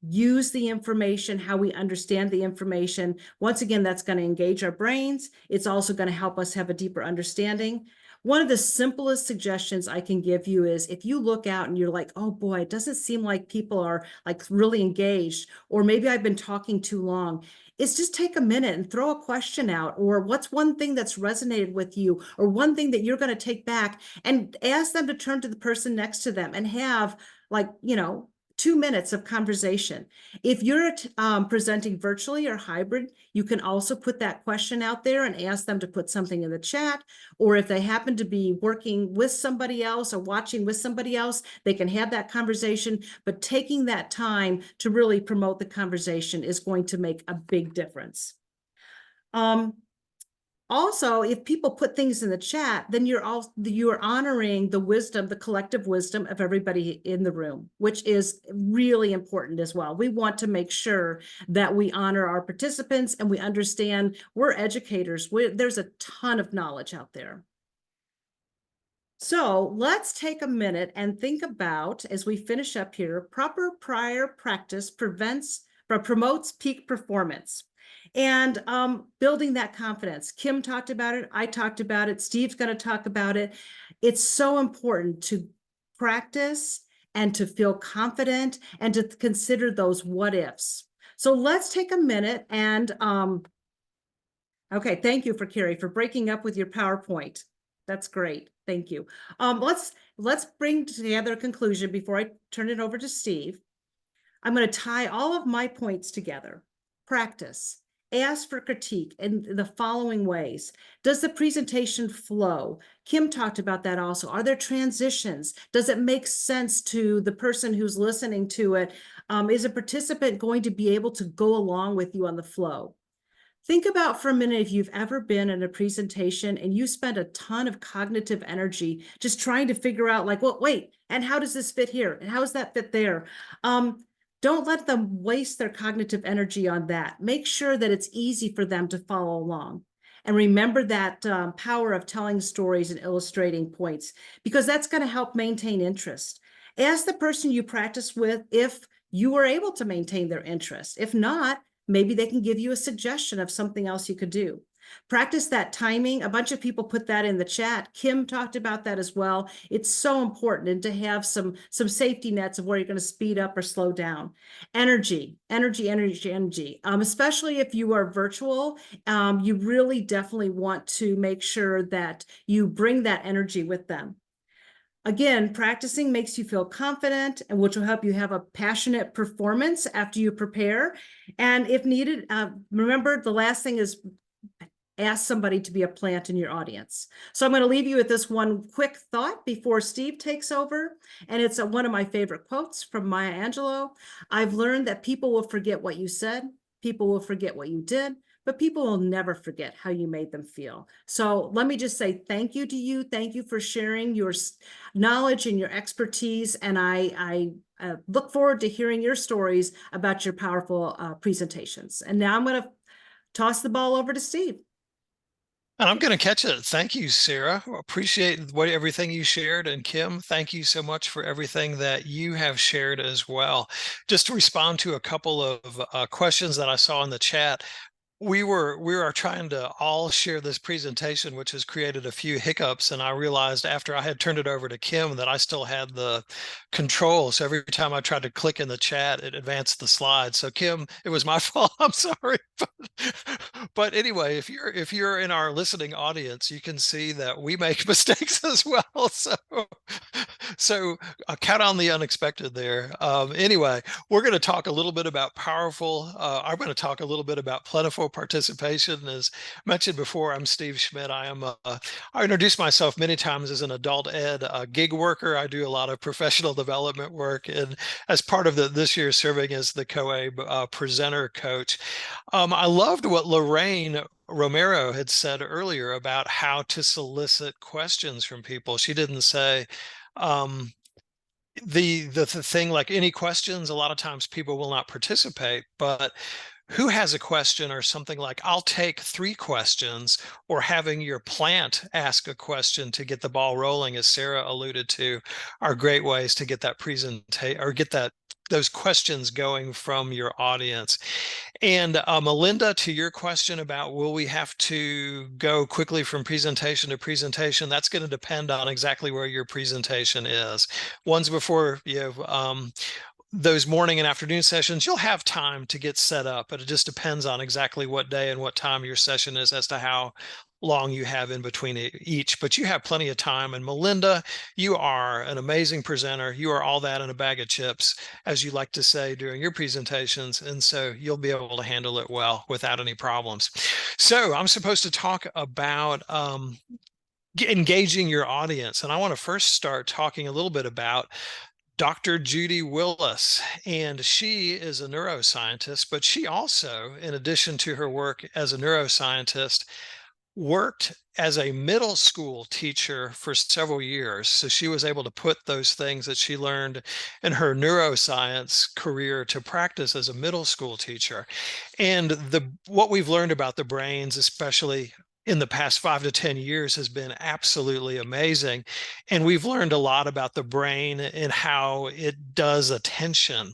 use the information, how we understand the information. Once again, that's going to engage our brains. It's also going to help us have a deeper understanding. One of the simplest suggestions I can give you is if you look out and you're like, oh boy, it doesn't seem like people are like really engaged, or maybe I've been talking too long, is just take a minute and throw a question out, or what's one thing that's resonated with you, or one thing that you're going to take back, and ask them to turn to the person next to them and have like, 2 minutes of conversation. If you're presenting virtually or hybrid, you can also put that question out there and ask them to put something in the chat, or if they happen to be working with somebody else or watching with somebody else, they can have that conversation. But taking that time to really promote the conversation is going to make a big difference. Also, if people put things in the chat, then you're honoring the wisdom, the collective wisdom of everybody in the room, which is really important as well. We want to make sure that we honor our participants and we understand we're educators. There's a ton of knowledge out there. So let's take a minute and think about, as we finish up here, proper prior practice promotes peak performance. And building that confidence. Kim talked about it. I talked about it. Steve's going to talk about it. It's so important to practice and to feel confident and to consider those what ifs. So let's take a minute and, okay, thank you for Carrie for breaking up with your PowerPoint. That's great. Thank you. Let's bring together a conclusion before I turn it over to Steve. I'm going to tie all of my points together. Practice. Ask for critique in the following ways. Does the presentation flow? Kim talked about that also. Are there transitions? Does it make sense to the person who's listening to it? Is a participant going to be able to go along with you on the flow? Think about for a minute if you've ever been in a presentation and you spend a ton of cognitive energy just trying to figure out like, well, wait, and how does this fit here? And how does that fit there? Don't let them waste their cognitive energy on that. Make sure that it's easy for them to follow along. And remember that power of telling stories and illustrating points, because that's going to help maintain interest. Ask the person you practice with if you were able to maintain their interest. If not, maybe they can give you a suggestion of something else you could do. Practice that timing. A bunch of people put that in the chat. Kim talked about that as well. It's so important, and to have some safety nets of where you're going to speed up or slow down. Energy. Especially if you are virtual, you really definitely want to make sure that you bring that energy with them. Again, practicing makes you feel confident, and which will help you have a passionate performance after you prepare. And if needed, remember the last thing is ask somebody to be a plant in your audience. So I'm going to leave you with this one quick thought before Steve takes over. And it's one of my favorite quotes from Maya Angelou. I've learned that people will forget what you said, people will forget what you did, but people will never forget how you made them feel. So let me just say thank you to you. Thank you for sharing your knowledge and your expertise. And I look forward to hearing your stories about your powerful presentations. And now I'm going to toss the ball over to Steve. And I'm going to catch it. Thank you, Sarah. Appreciate everything you shared. And Kim, thank you so much for everything that you have shared as well. Just to respond to a couple of questions that I saw in the chat. We are trying to all share this presentation, which has created a few hiccups. And I realized after I had turned it over to Kim that I still had the control. So every time I tried to click in the chat, it advanced the slide. So Kim, it was my fault. I'm sorry. But anyway, if you're in our listening audience, you can see that we make mistakes as well. So count on the unexpected there. Anyway, we're going to talk a little bit about powerful. I'm going to talk a little bit about plentiful participation. As mentioned before, I'm Steve Schmidt. I introduce myself many times as an adult ed gig worker. I do a lot of professional development work, and as part of this year serving as the COABE presenter coach. I loved what Lorraine Romero had said earlier about how to solicit questions from people. She didn't say, the thing, like any questions, a lot of times people will not participate, but who has a question or something like, I'll take 3 questions, or having your plant ask a question to get the ball rolling, as Sarah alluded to, are great ways to get that presentation or get those questions going from your audience. And Melinda, to your question about will we have to go quickly from presentation to presentation, that's going to depend on exactly where your presentation is. Ones before those morning and afternoon sessions, you'll have time to get set up, but it just depends on exactly what day and what time your session is as to how long you have in between each. But you have plenty of time. And Melinda, you are an amazing presenter. You are all that in a bag of chips, as you like to say during your presentations. And so you'll be able to handle it well without any problems. So I'm supposed to talk about engaging your audience. And I want to first start talking a little bit about Dr. Judy Willis, and she is a neuroscientist, but she also, in addition to her work as a neuroscientist, worked as a middle school teacher for several years. So she was able to put those things that she learned in her neuroscience career to practice as a middle school teacher. And what we've learned about the brains, especially in the past 5 to 10 years, has been absolutely amazing. And we've learned a lot about the brain and how it does attention.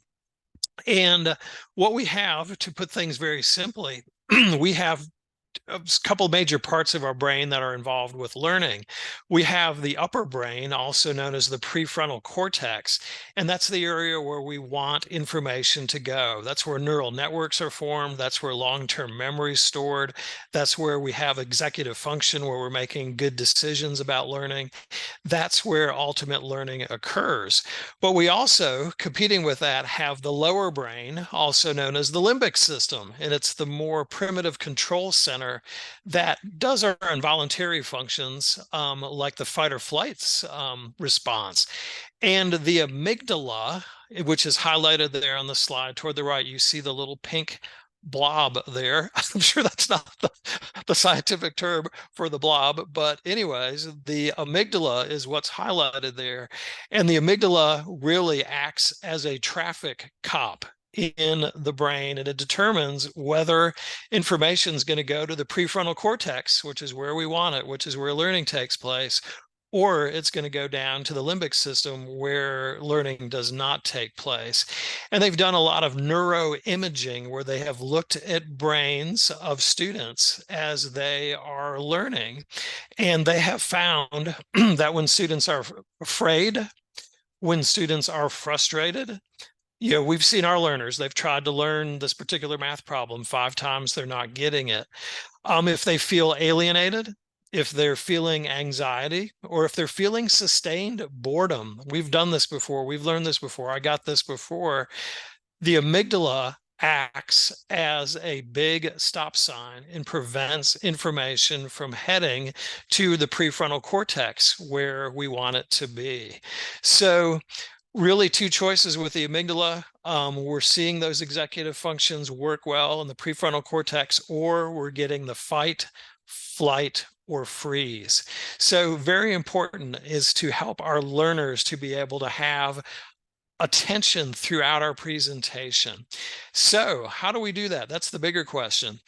And what we have, to put things very simply, we have a couple major parts of our brain that are involved with learning. We have the upper brain, also known as the prefrontal cortex, and that's the area where we want information to go. That's where neural networks are formed. That's where long-term memory is stored. That's where we have executive function, where we're making good decisions about learning. That's where ultimate learning occurs. But we also, competing with that, have the lower brain, also known as the limbic system, and it's the more primitive control center that does our involuntary functions, like the fight or flights response. And the amygdala, which is highlighted there on the slide toward the right, you see the little pink blob there. I'm sure that's not the scientific term for the blob, but anyways, the amygdala is what's highlighted there. And the amygdala really acts as a traffic cop in the brain, and it determines whether information is going to go to the prefrontal cortex, which is where we want it, which is where learning takes place, or it's going to go down to the limbic system where learning does not take place. And they've done a lot of neuroimaging where they have looked at brains of students as they are learning. And they have found that when students are afraid, when students are frustrated, we've seen our learners, they've tried to learn this particular math problem 5 times, they're not getting it. If they feel alienated, if they're feeling anxiety, or if they're feeling sustained boredom, we've done this before, we've learned this before, I got this before, the amygdala acts as a big stop sign and prevents information from heading to the prefrontal cortex where we want it to be. So really 2 choices with the amygdala. We're seeing those executive functions work well in the prefrontal cortex, or we're getting the fight, flight, or freeze. So very important is to help our learners to be able to have attention throughout our presentation. So how do we do that? That's the bigger question.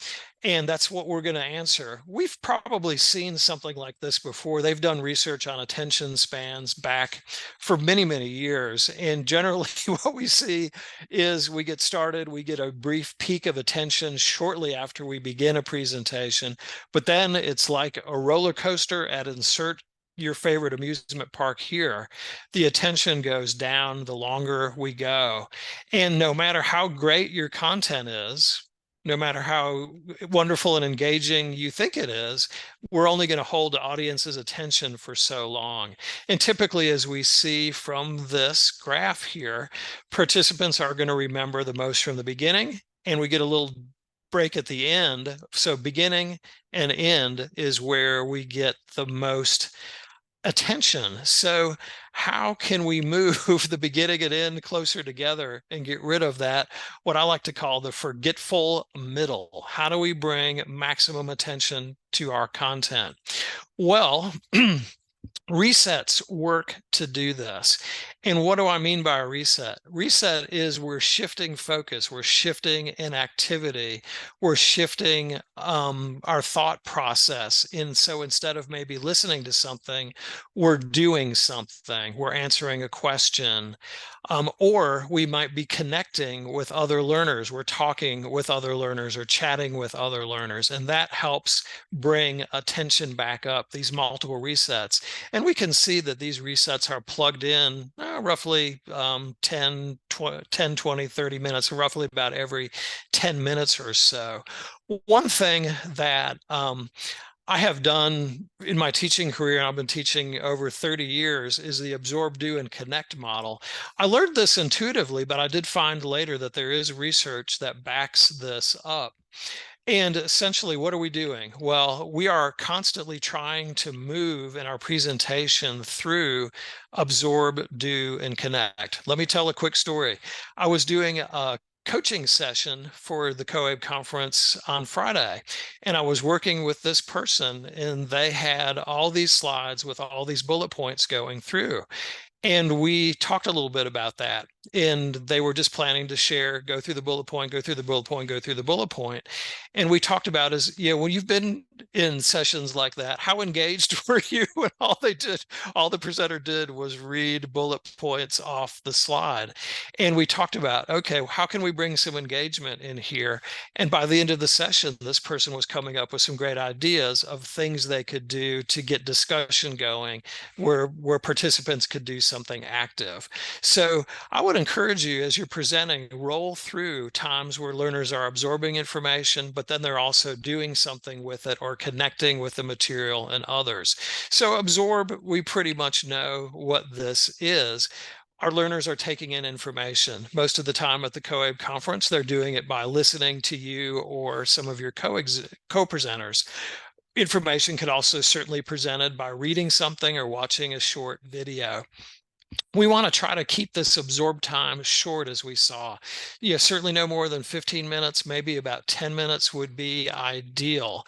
And that's what we're going to answer. We've probably seen something like this before. They've done research on attention spans back for many, many years. And generally what we see is we get started, we get a brief peak of attention shortly after we begin a presentation, but then it's like a roller coaster at insert your favorite amusement park here. The attention goes down the longer we go. And no matter how great your content is, no matter how wonderful and engaging you think it is, we're only going to hold the audience's attention for so long. And typically, as we see from this graph here, participants are going to remember the most from the beginning, and we get a little break at the end. So beginning and end is where we get the most attention. So how can we move the beginning and end closer together and get rid of that, what I like to call the forgetful middle? How do we bring maximum attention to our content? Well, Resets work to do this. And what do I mean by a reset? Reset is we're shifting focus, we're shifting in activity, we're shifting our thought process. And so instead of maybe listening to something, we're doing something, we're answering a question, or we might be connecting with other learners, we're talking with other learners or chatting with other learners. And that helps bring attention back up, these multiple resets. And we can see that these resets are plugged in roughly 10, 20, 30 minutes, roughly about every 10 minutes or so. One thing that I have done in my teaching career, and I've been teaching over 30 years, is the absorb, do, and connect model. I learned this intuitively, but I did find later that there is research that backs this up. And essentially, what are we doing? Well, we are constantly trying to move in our presentation through absorb, do, and connect. Let me tell a quick story. I was doing a coaching session for the COABE conference on Friday, and I was working with this person, and they had all these slides with all these bullet points going through. And we talked a little bit about that. And they were just planning to share, go through the bullet point, go through the bullet point, go through the bullet point. And we talked about is, when you've been in sessions like that, how engaged were you? And all the presenter did was read bullet points off the slide. And we talked about, okay, how can we bring some engagement in here? And by the end of the session, this person was coming up with some great ideas of things they could do to get discussion going, where participants could do something active. So I would encourage you, as you're presenting, roll through times where learners are absorbing information, but then they're also doing something with it or connecting with the material and others. So absorb, we pretty much know what this is. Our learners are taking in information. Most of the time at the COABE conference, they're doing it by listening to you or some of your co-presenters. Information could also certainly be presented by reading something or watching a short video. We want to try to keep this absorb time short, as we saw. Certainly no more than 15 minutes, maybe about 10 minutes would be ideal.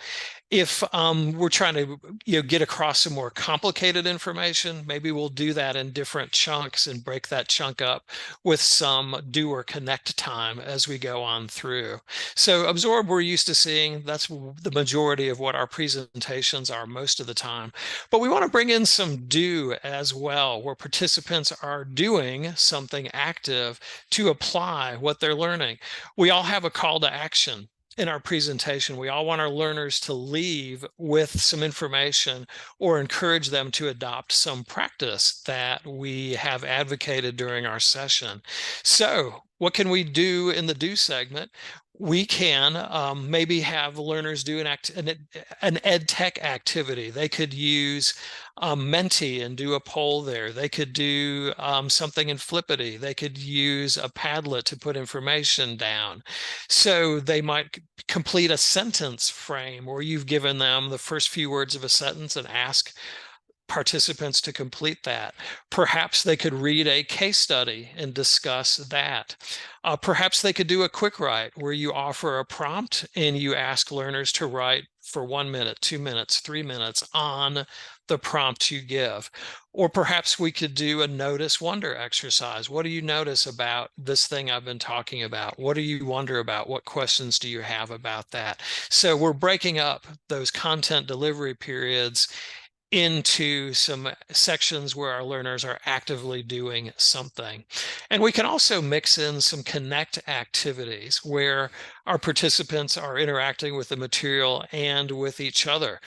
If we're trying to get across some more complicated information, maybe we'll do that in different chunks and break that chunk up with some do or connect time as we go on through. So absorb, we're used to seeing, that's the majority of what our presentations are most of the time. But we want to bring in some do as well, where participants are doing something active to apply what they're learning. We all have a call to action in our presentation. We all want our learners to leave with some information or encourage them to adopt some practice that we have advocated during our session. So what can we do in the do segment? We can maybe have learners do an ed tech activity. They could use Menti and do a poll there. They could do something in Flippity. They could use a Padlet to put information down. So they might complete a sentence frame where you've given them the first few words of a sentence and ask participants to complete that. Perhaps they could read a case study and discuss that. Perhaps they could do a quick write where you offer a prompt and you ask learners to write for 1 minute, 2 minutes, 3 minutes on the prompt you give. Or perhaps we could do a notice wonder exercise. What do you notice about this thing I've been talking about? What do you wonder about? What questions do you have about that? So we're breaking up those content delivery periods into some sections where our learners are actively doing something. And we can also mix in some connect activities where our participants are interacting with the material and with each other.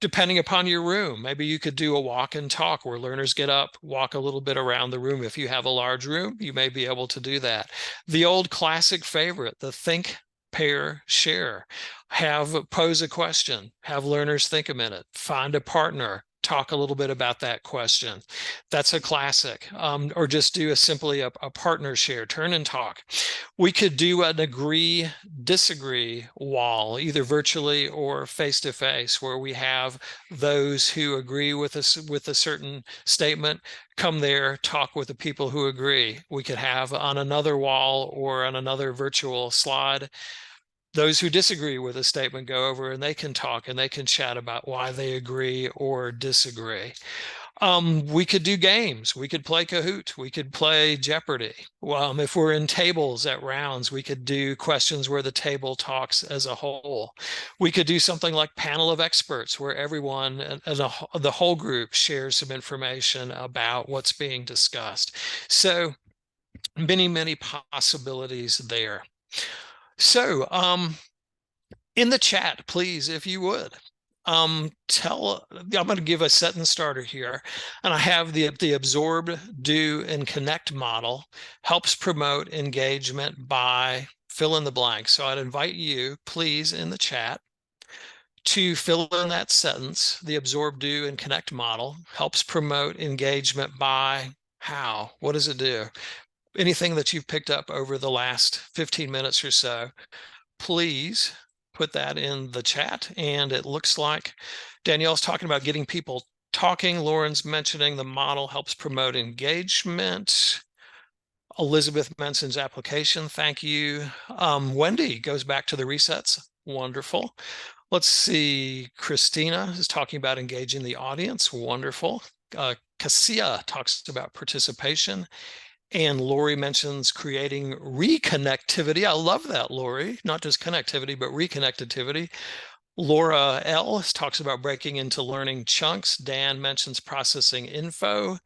Depending upon your room, maybe you could do a walk and talk where learners get up, walk a little bit around the room. If you have a large room, you may be able to do that. The old classic favorite, the think, pair, share. Pose a question, have learners think a minute, find a partner, talk a little bit about that question. That's a classic. Or just do simply a partner share, turn and talk. We could do an agree, disagree wall, either virtually or face-to-face, where we have those who agree with a certain statement come there, talk with the people who agree. We could have on another wall or on another virtual slide those who disagree with a statement go over and they can talk and they can chat about why they agree or disagree. We could do games. We could play Kahoot. We could play Jeopardy. If we're in tables at rounds, we could do questions where the table talks as a whole. We could do something like panel of experts, where everyone as the whole group shares some information about what's being discussed. So many, many possibilities there. So in the chat, please, if you would, I'm going to give a sentence starter here, and I have the absorb, do, and connect model helps promote engagement by fill in the blank. So I'd invite you, please, in the chat to fill in that sentence. The absorb, do, and connect model helps promote engagement by how? What does it do? Anything that you've picked up over the last 15 minutes or so, please put that in the chat. And it looks like Danielle's talking about getting people talking. Lauren's mentioning the model helps promote engagement. Elizabeth mentions application. Thank you. Wendy goes back to the resets. Wonderful. Let's see. Christina is talking about engaging the audience. Wonderful. Cassia talks about participation. And Lori mentions creating reconnectivity. I love that, Lori. Not just connectivity, but reconnectivity. Laura L. talks about breaking into learning chunks. Dan mentions processing info.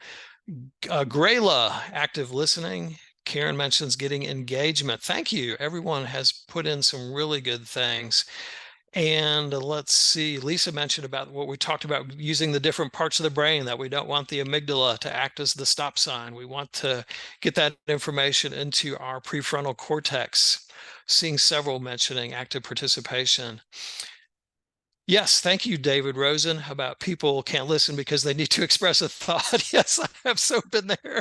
Grayla, active listening. Karen mentions getting engagement. Thank you. Everyone has put in some really good things. And let's see, Lisa mentioned about what we talked about, using the different parts of the brain, that we don't want the amygdala to act as the stop sign. We want to get that information into our prefrontal cortex. Seeing several mentioning active participation. Yes, thank you, David Rosen, about people can't listen because they need to express a thought. Yes, I have so been there.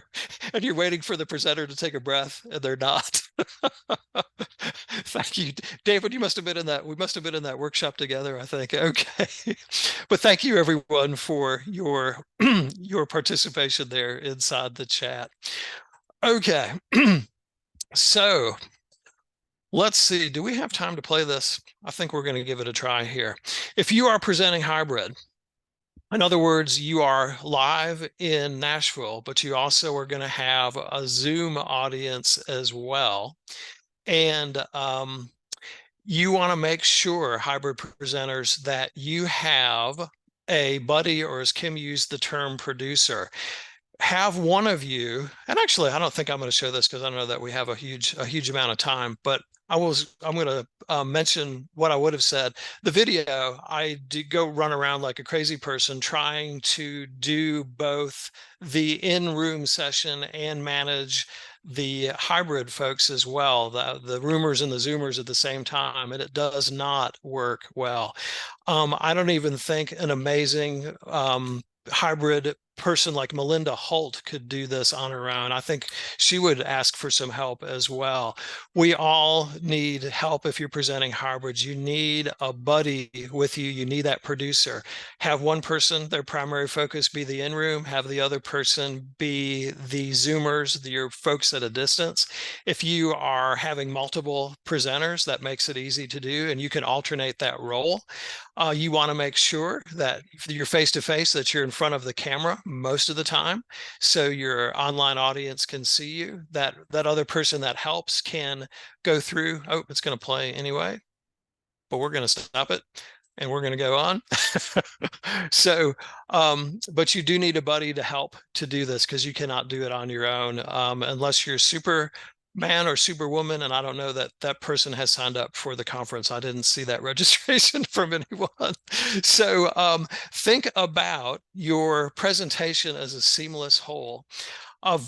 And you're waiting for the presenter to take a breath, and they're not. Thank you, David. You must have been in that. We must have been in that workshop together, I think. Okay. But thank you, everyone, for your your participation there inside the chat. Okay. So let's see, do we have time to play this? I think we're going to give it a try here. If you are presenting hybrid, in other words, you are live in Nashville, but you also are going to have a Zoom audience as well. And you want to make sure, hybrid presenters, that you have a buddy, or as Kim used the term, producer. Have one of you, and actually, I don't think I'm going to show this because I know that we have a huge amount of time, but I'm going to mention what I would have said. The video, I did go run around like a crazy person trying to do both the in-room session and manage the hybrid folks as well, the roomers and the Zoomers at the same time, and it does not work well. I don't even think an amazing hybrid person like Melinda Holt could do this on her own. I think she would ask for some help as well. We all need help if you're presenting hybrids. You need a buddy with you. You need that producer. Have one person, their primary focus be the in-room, have the other person be the Zoomers, your folks at a distance. If you are having multiple presenters, that makes it easy to do, and you can alternate that role. You want to make sure that if you're face-to-face, that you're in front of the camera most of the time, so your online audience can see you. That other person that helps can go through. Oh, it's going to play anyway, but we're going to stop it and we're going to go on. So, but you do need a buddy to help to do this, because you cannot do it on your own unless you're Superman or Superwoman, and I don't know that that person has signed up for the conference. I didn't see that registration from anyone. So think about your presentation as a seamless whole.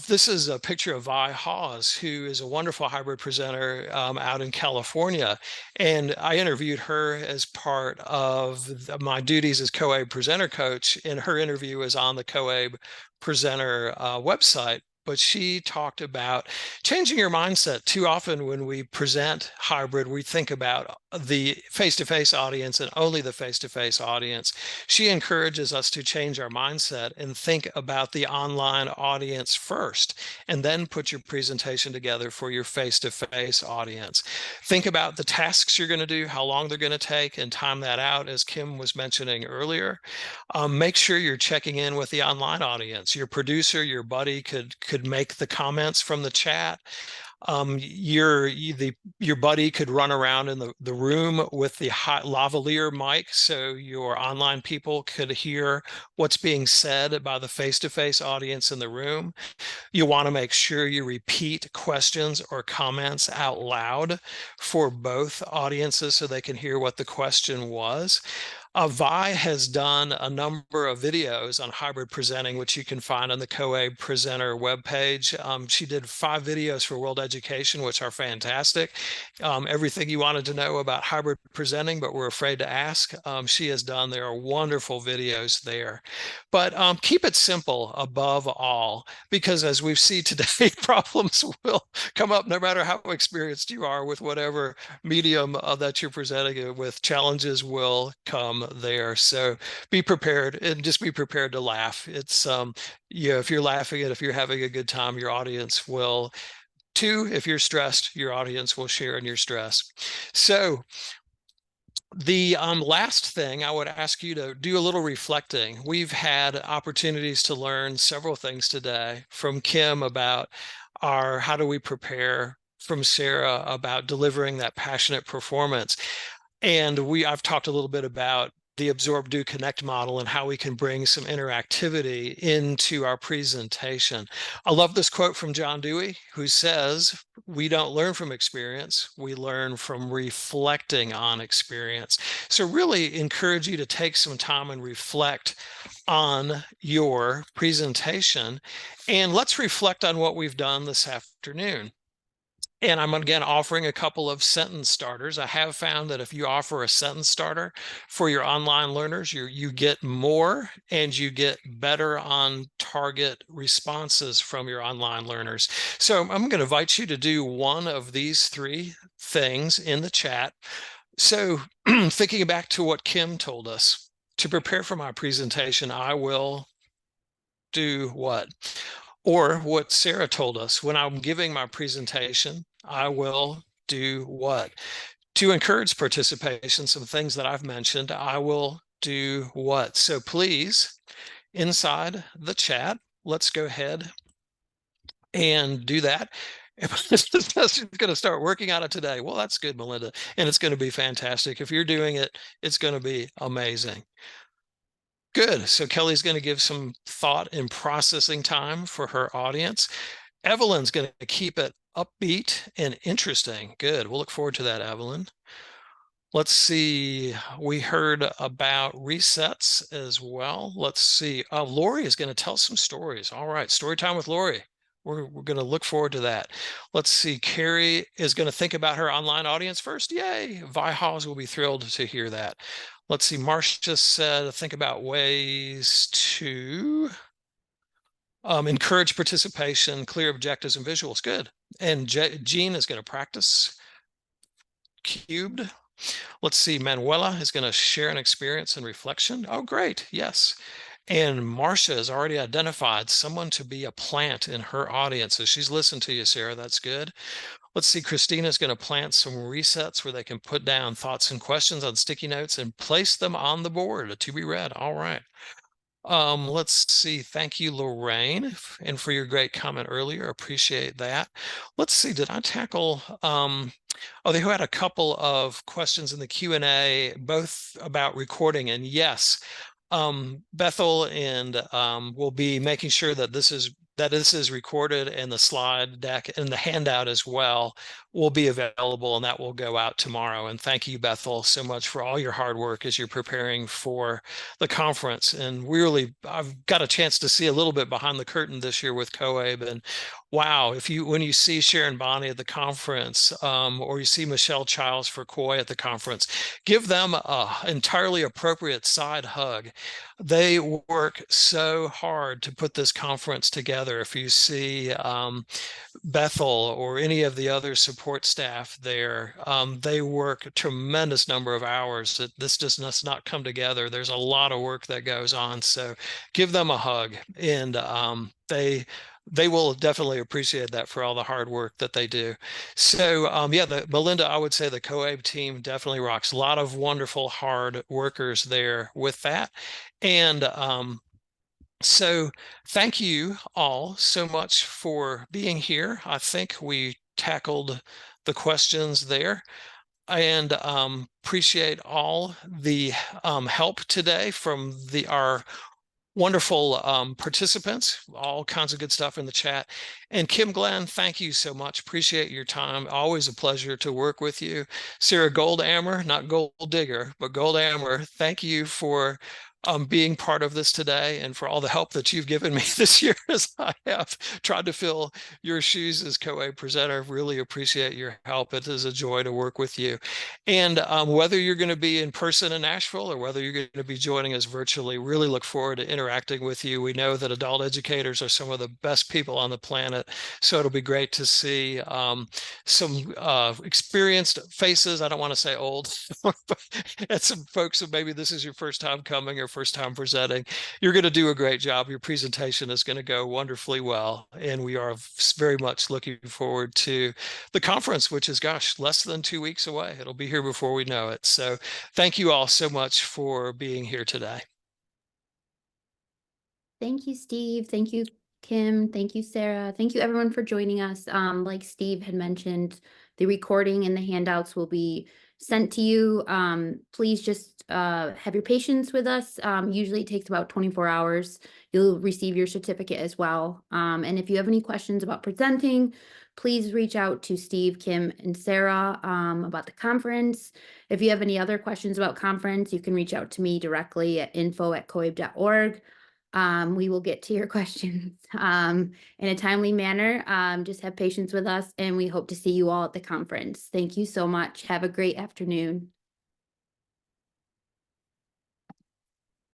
This is a picture of Vi Hawes, who is a wonderful hybrid presenter out in California. And I interviewed her as part of my duties as COABE presenter coach, and her interview is on the COABE presenter website. but she talked about changing your mindset. Too often when we present hybrid, we think about the face-to-face audience and only the face-to-face audience. She encourages us to change our mindset and think about the online audience first, and then put your presentation together for your face-to-face audience. Think about the tasks you're going to do, how long they're going to take, and time that out, as Kim was mentioning earlier. Make sure you're checking in with the online audience. Your producer, your buddy could make the comments from the chat. Your buddy could run around in the room with the hot lavalier mic, so your online people could hear what's being said by the face-to-face audience in the room. You want to make sure you repeat questions or comments out loud for both audiences so they can hear what the question was. Vi has done a number of videos on hybrid presenting, which you can find on the COABE presenter webpage. She did 5 videos for World Education, which are fantastic. Everything you wanted to know about hybrid presenting, but were afraid to ask, she has done. There are wonderful videos there. But keep it simple above all, because as we see today, problems will come up no matter how experienced you are with whatever medium that you're presenting it with. Challenges will come there. So be prepared, and just be prepared to laugh. It's if you're laughing and if you're having a good time, your audience will too. If you're stressed, your audience will share in your stress. So the last thing I would ask you to do a little reflecting. We've had opportunities to learn several things today from Kim about how do we prepare, from Sarah about delivering that passionate performance. And I've talked a little bit about the absorb, do, connect model and how we can bring some interactivity into our presentation. I love this quote from John Dewey, who says, we don't learn from experience, we learn from reflecting on experience. So really encourage you to take some time and reflect on your presentation. And let's reflect on what we've done this afternoon. And I'm again offering a couple of sentence starters. I have found that if you offer a sentence starter for your online learners, you get more and you get better on target responses from your online learners. So I'm going to invite you to do one of these 3 things in the chat. So thinking back to what Kim told us, to prepare for my presentation, I will do what? Or what Sarah told us, when I'm giving my presentation, I will do what? To encourage participation, some things that I've mentioned, I will do what? So please, inside the chat, let's go ahead and do that. She's going to start working on it today. Well, that's good, Melinda. And it's going to be fantastic. If you're doing it, it's going to be amazing. Good. So Kelly's going to give some thought and processing time for her audience. Evelyn's going to keep it upbeat and interesting. Good. We'll look forward to that, Evelyn. Let's see. We heard about resets as well. Let's see. Lori is going to tell some stories. All right. Story time with Lori. We're going to look forward to that. Let's see. Carrie is going to think about her online audience first. Yay. Vi Hawes will be thrilled to hear that. Let's see. Marcia said, think about ways to encourage participation, clear objectives and visuals. Good. And Jean is going to practice cubed. Let's see. Manuela is going to share an experience and reflection. Oh, great. Yes. And Marcia has already identified someone to be a plant in her audience. So she's listened to you, Sarah. That's good. Let's see. Christina's going to plant some resets where they can put down thoughts and questions on sticky notes and place them on the board to be read. All right. Let's see. Thank you, Lorraine, and for your great comment earlier. Appreciate that. Let's see. Did I tackle? They had a couple of questions in the Q&A, both about recording. And yes, Bethel and will be making sure that this is recorded, and the slide deck and the handout as well will be available, and that will go out tomorrow. And thank you, Bethel, so much for all your hard work as you're preparing for the conference. And I've got a chance to see a little bit behind the curtain this year with COABE, and wow, when you see Sharon Bonney at the conference, or you see Michelle Childs for COABE at the conference, give them a entirely appropriate side hug. They work so hard to put this conference together. If you see Bethel or any of the other support staff there, they work a tremendous number of hours. This does not come together. There's a lot of work that goes on. So give them a hug, and they will definitely appreciate that for all the hard work that they do. So yeah, Melinda, I would say the COABE team definitely rocks. A lot of wonderful hard workers there with that. And so thank you all so much for being here. I think we tackled the questions there, and appreciate all the help today from our wonderful participants, all kinds of good stuff in the chat. And Kim Glenn, thank you so much. Appreciate your time. Always a pleasure to work with you. Sarah Goldammer, not Gold Digger, but Goldammer, thank you for being part of this today and for all the help that you've given me this year as I have tried to fill your shoes as COABE presenter. Really appreciate your help. It is a joy to work with you. And whether you're going to be in person in Nashville or whether you're going to be joining us virtually, really look forward to interacting with you. We know that adult educators are some of the best people on the planet, so it'll be great to see some experienced faces. I don't want to say old, and some folks who maybe this is your first time coming or first time presenting. You're going to do a great job. Your presentation is going to go wonderfully well, and we are very much looking forward to the conference, which is, gosh, less than 2 weeks away. It'll be here before we know it. So thank you all so much for being here today. Thank you, Steve. Thank you, Kim. Thank you, Sarah. Thank you, everyone, for joining us. Like Steve had mentioned, the recording and the handouts will be sent to you. Please just have your patience with us. Usually it takes about 24 hours. You'll receive your certificate as well. And if you have any questions about presenting, please reach out to Steve, Kim, and Sarah about the conference. If you have any other questions about conference, you can reach out to me directly at info@coabe.org. We will get to your questions in a timely manner. Just have patience with us, and we hope to see you all at the conference. Thank you so much. Have a great afternoon.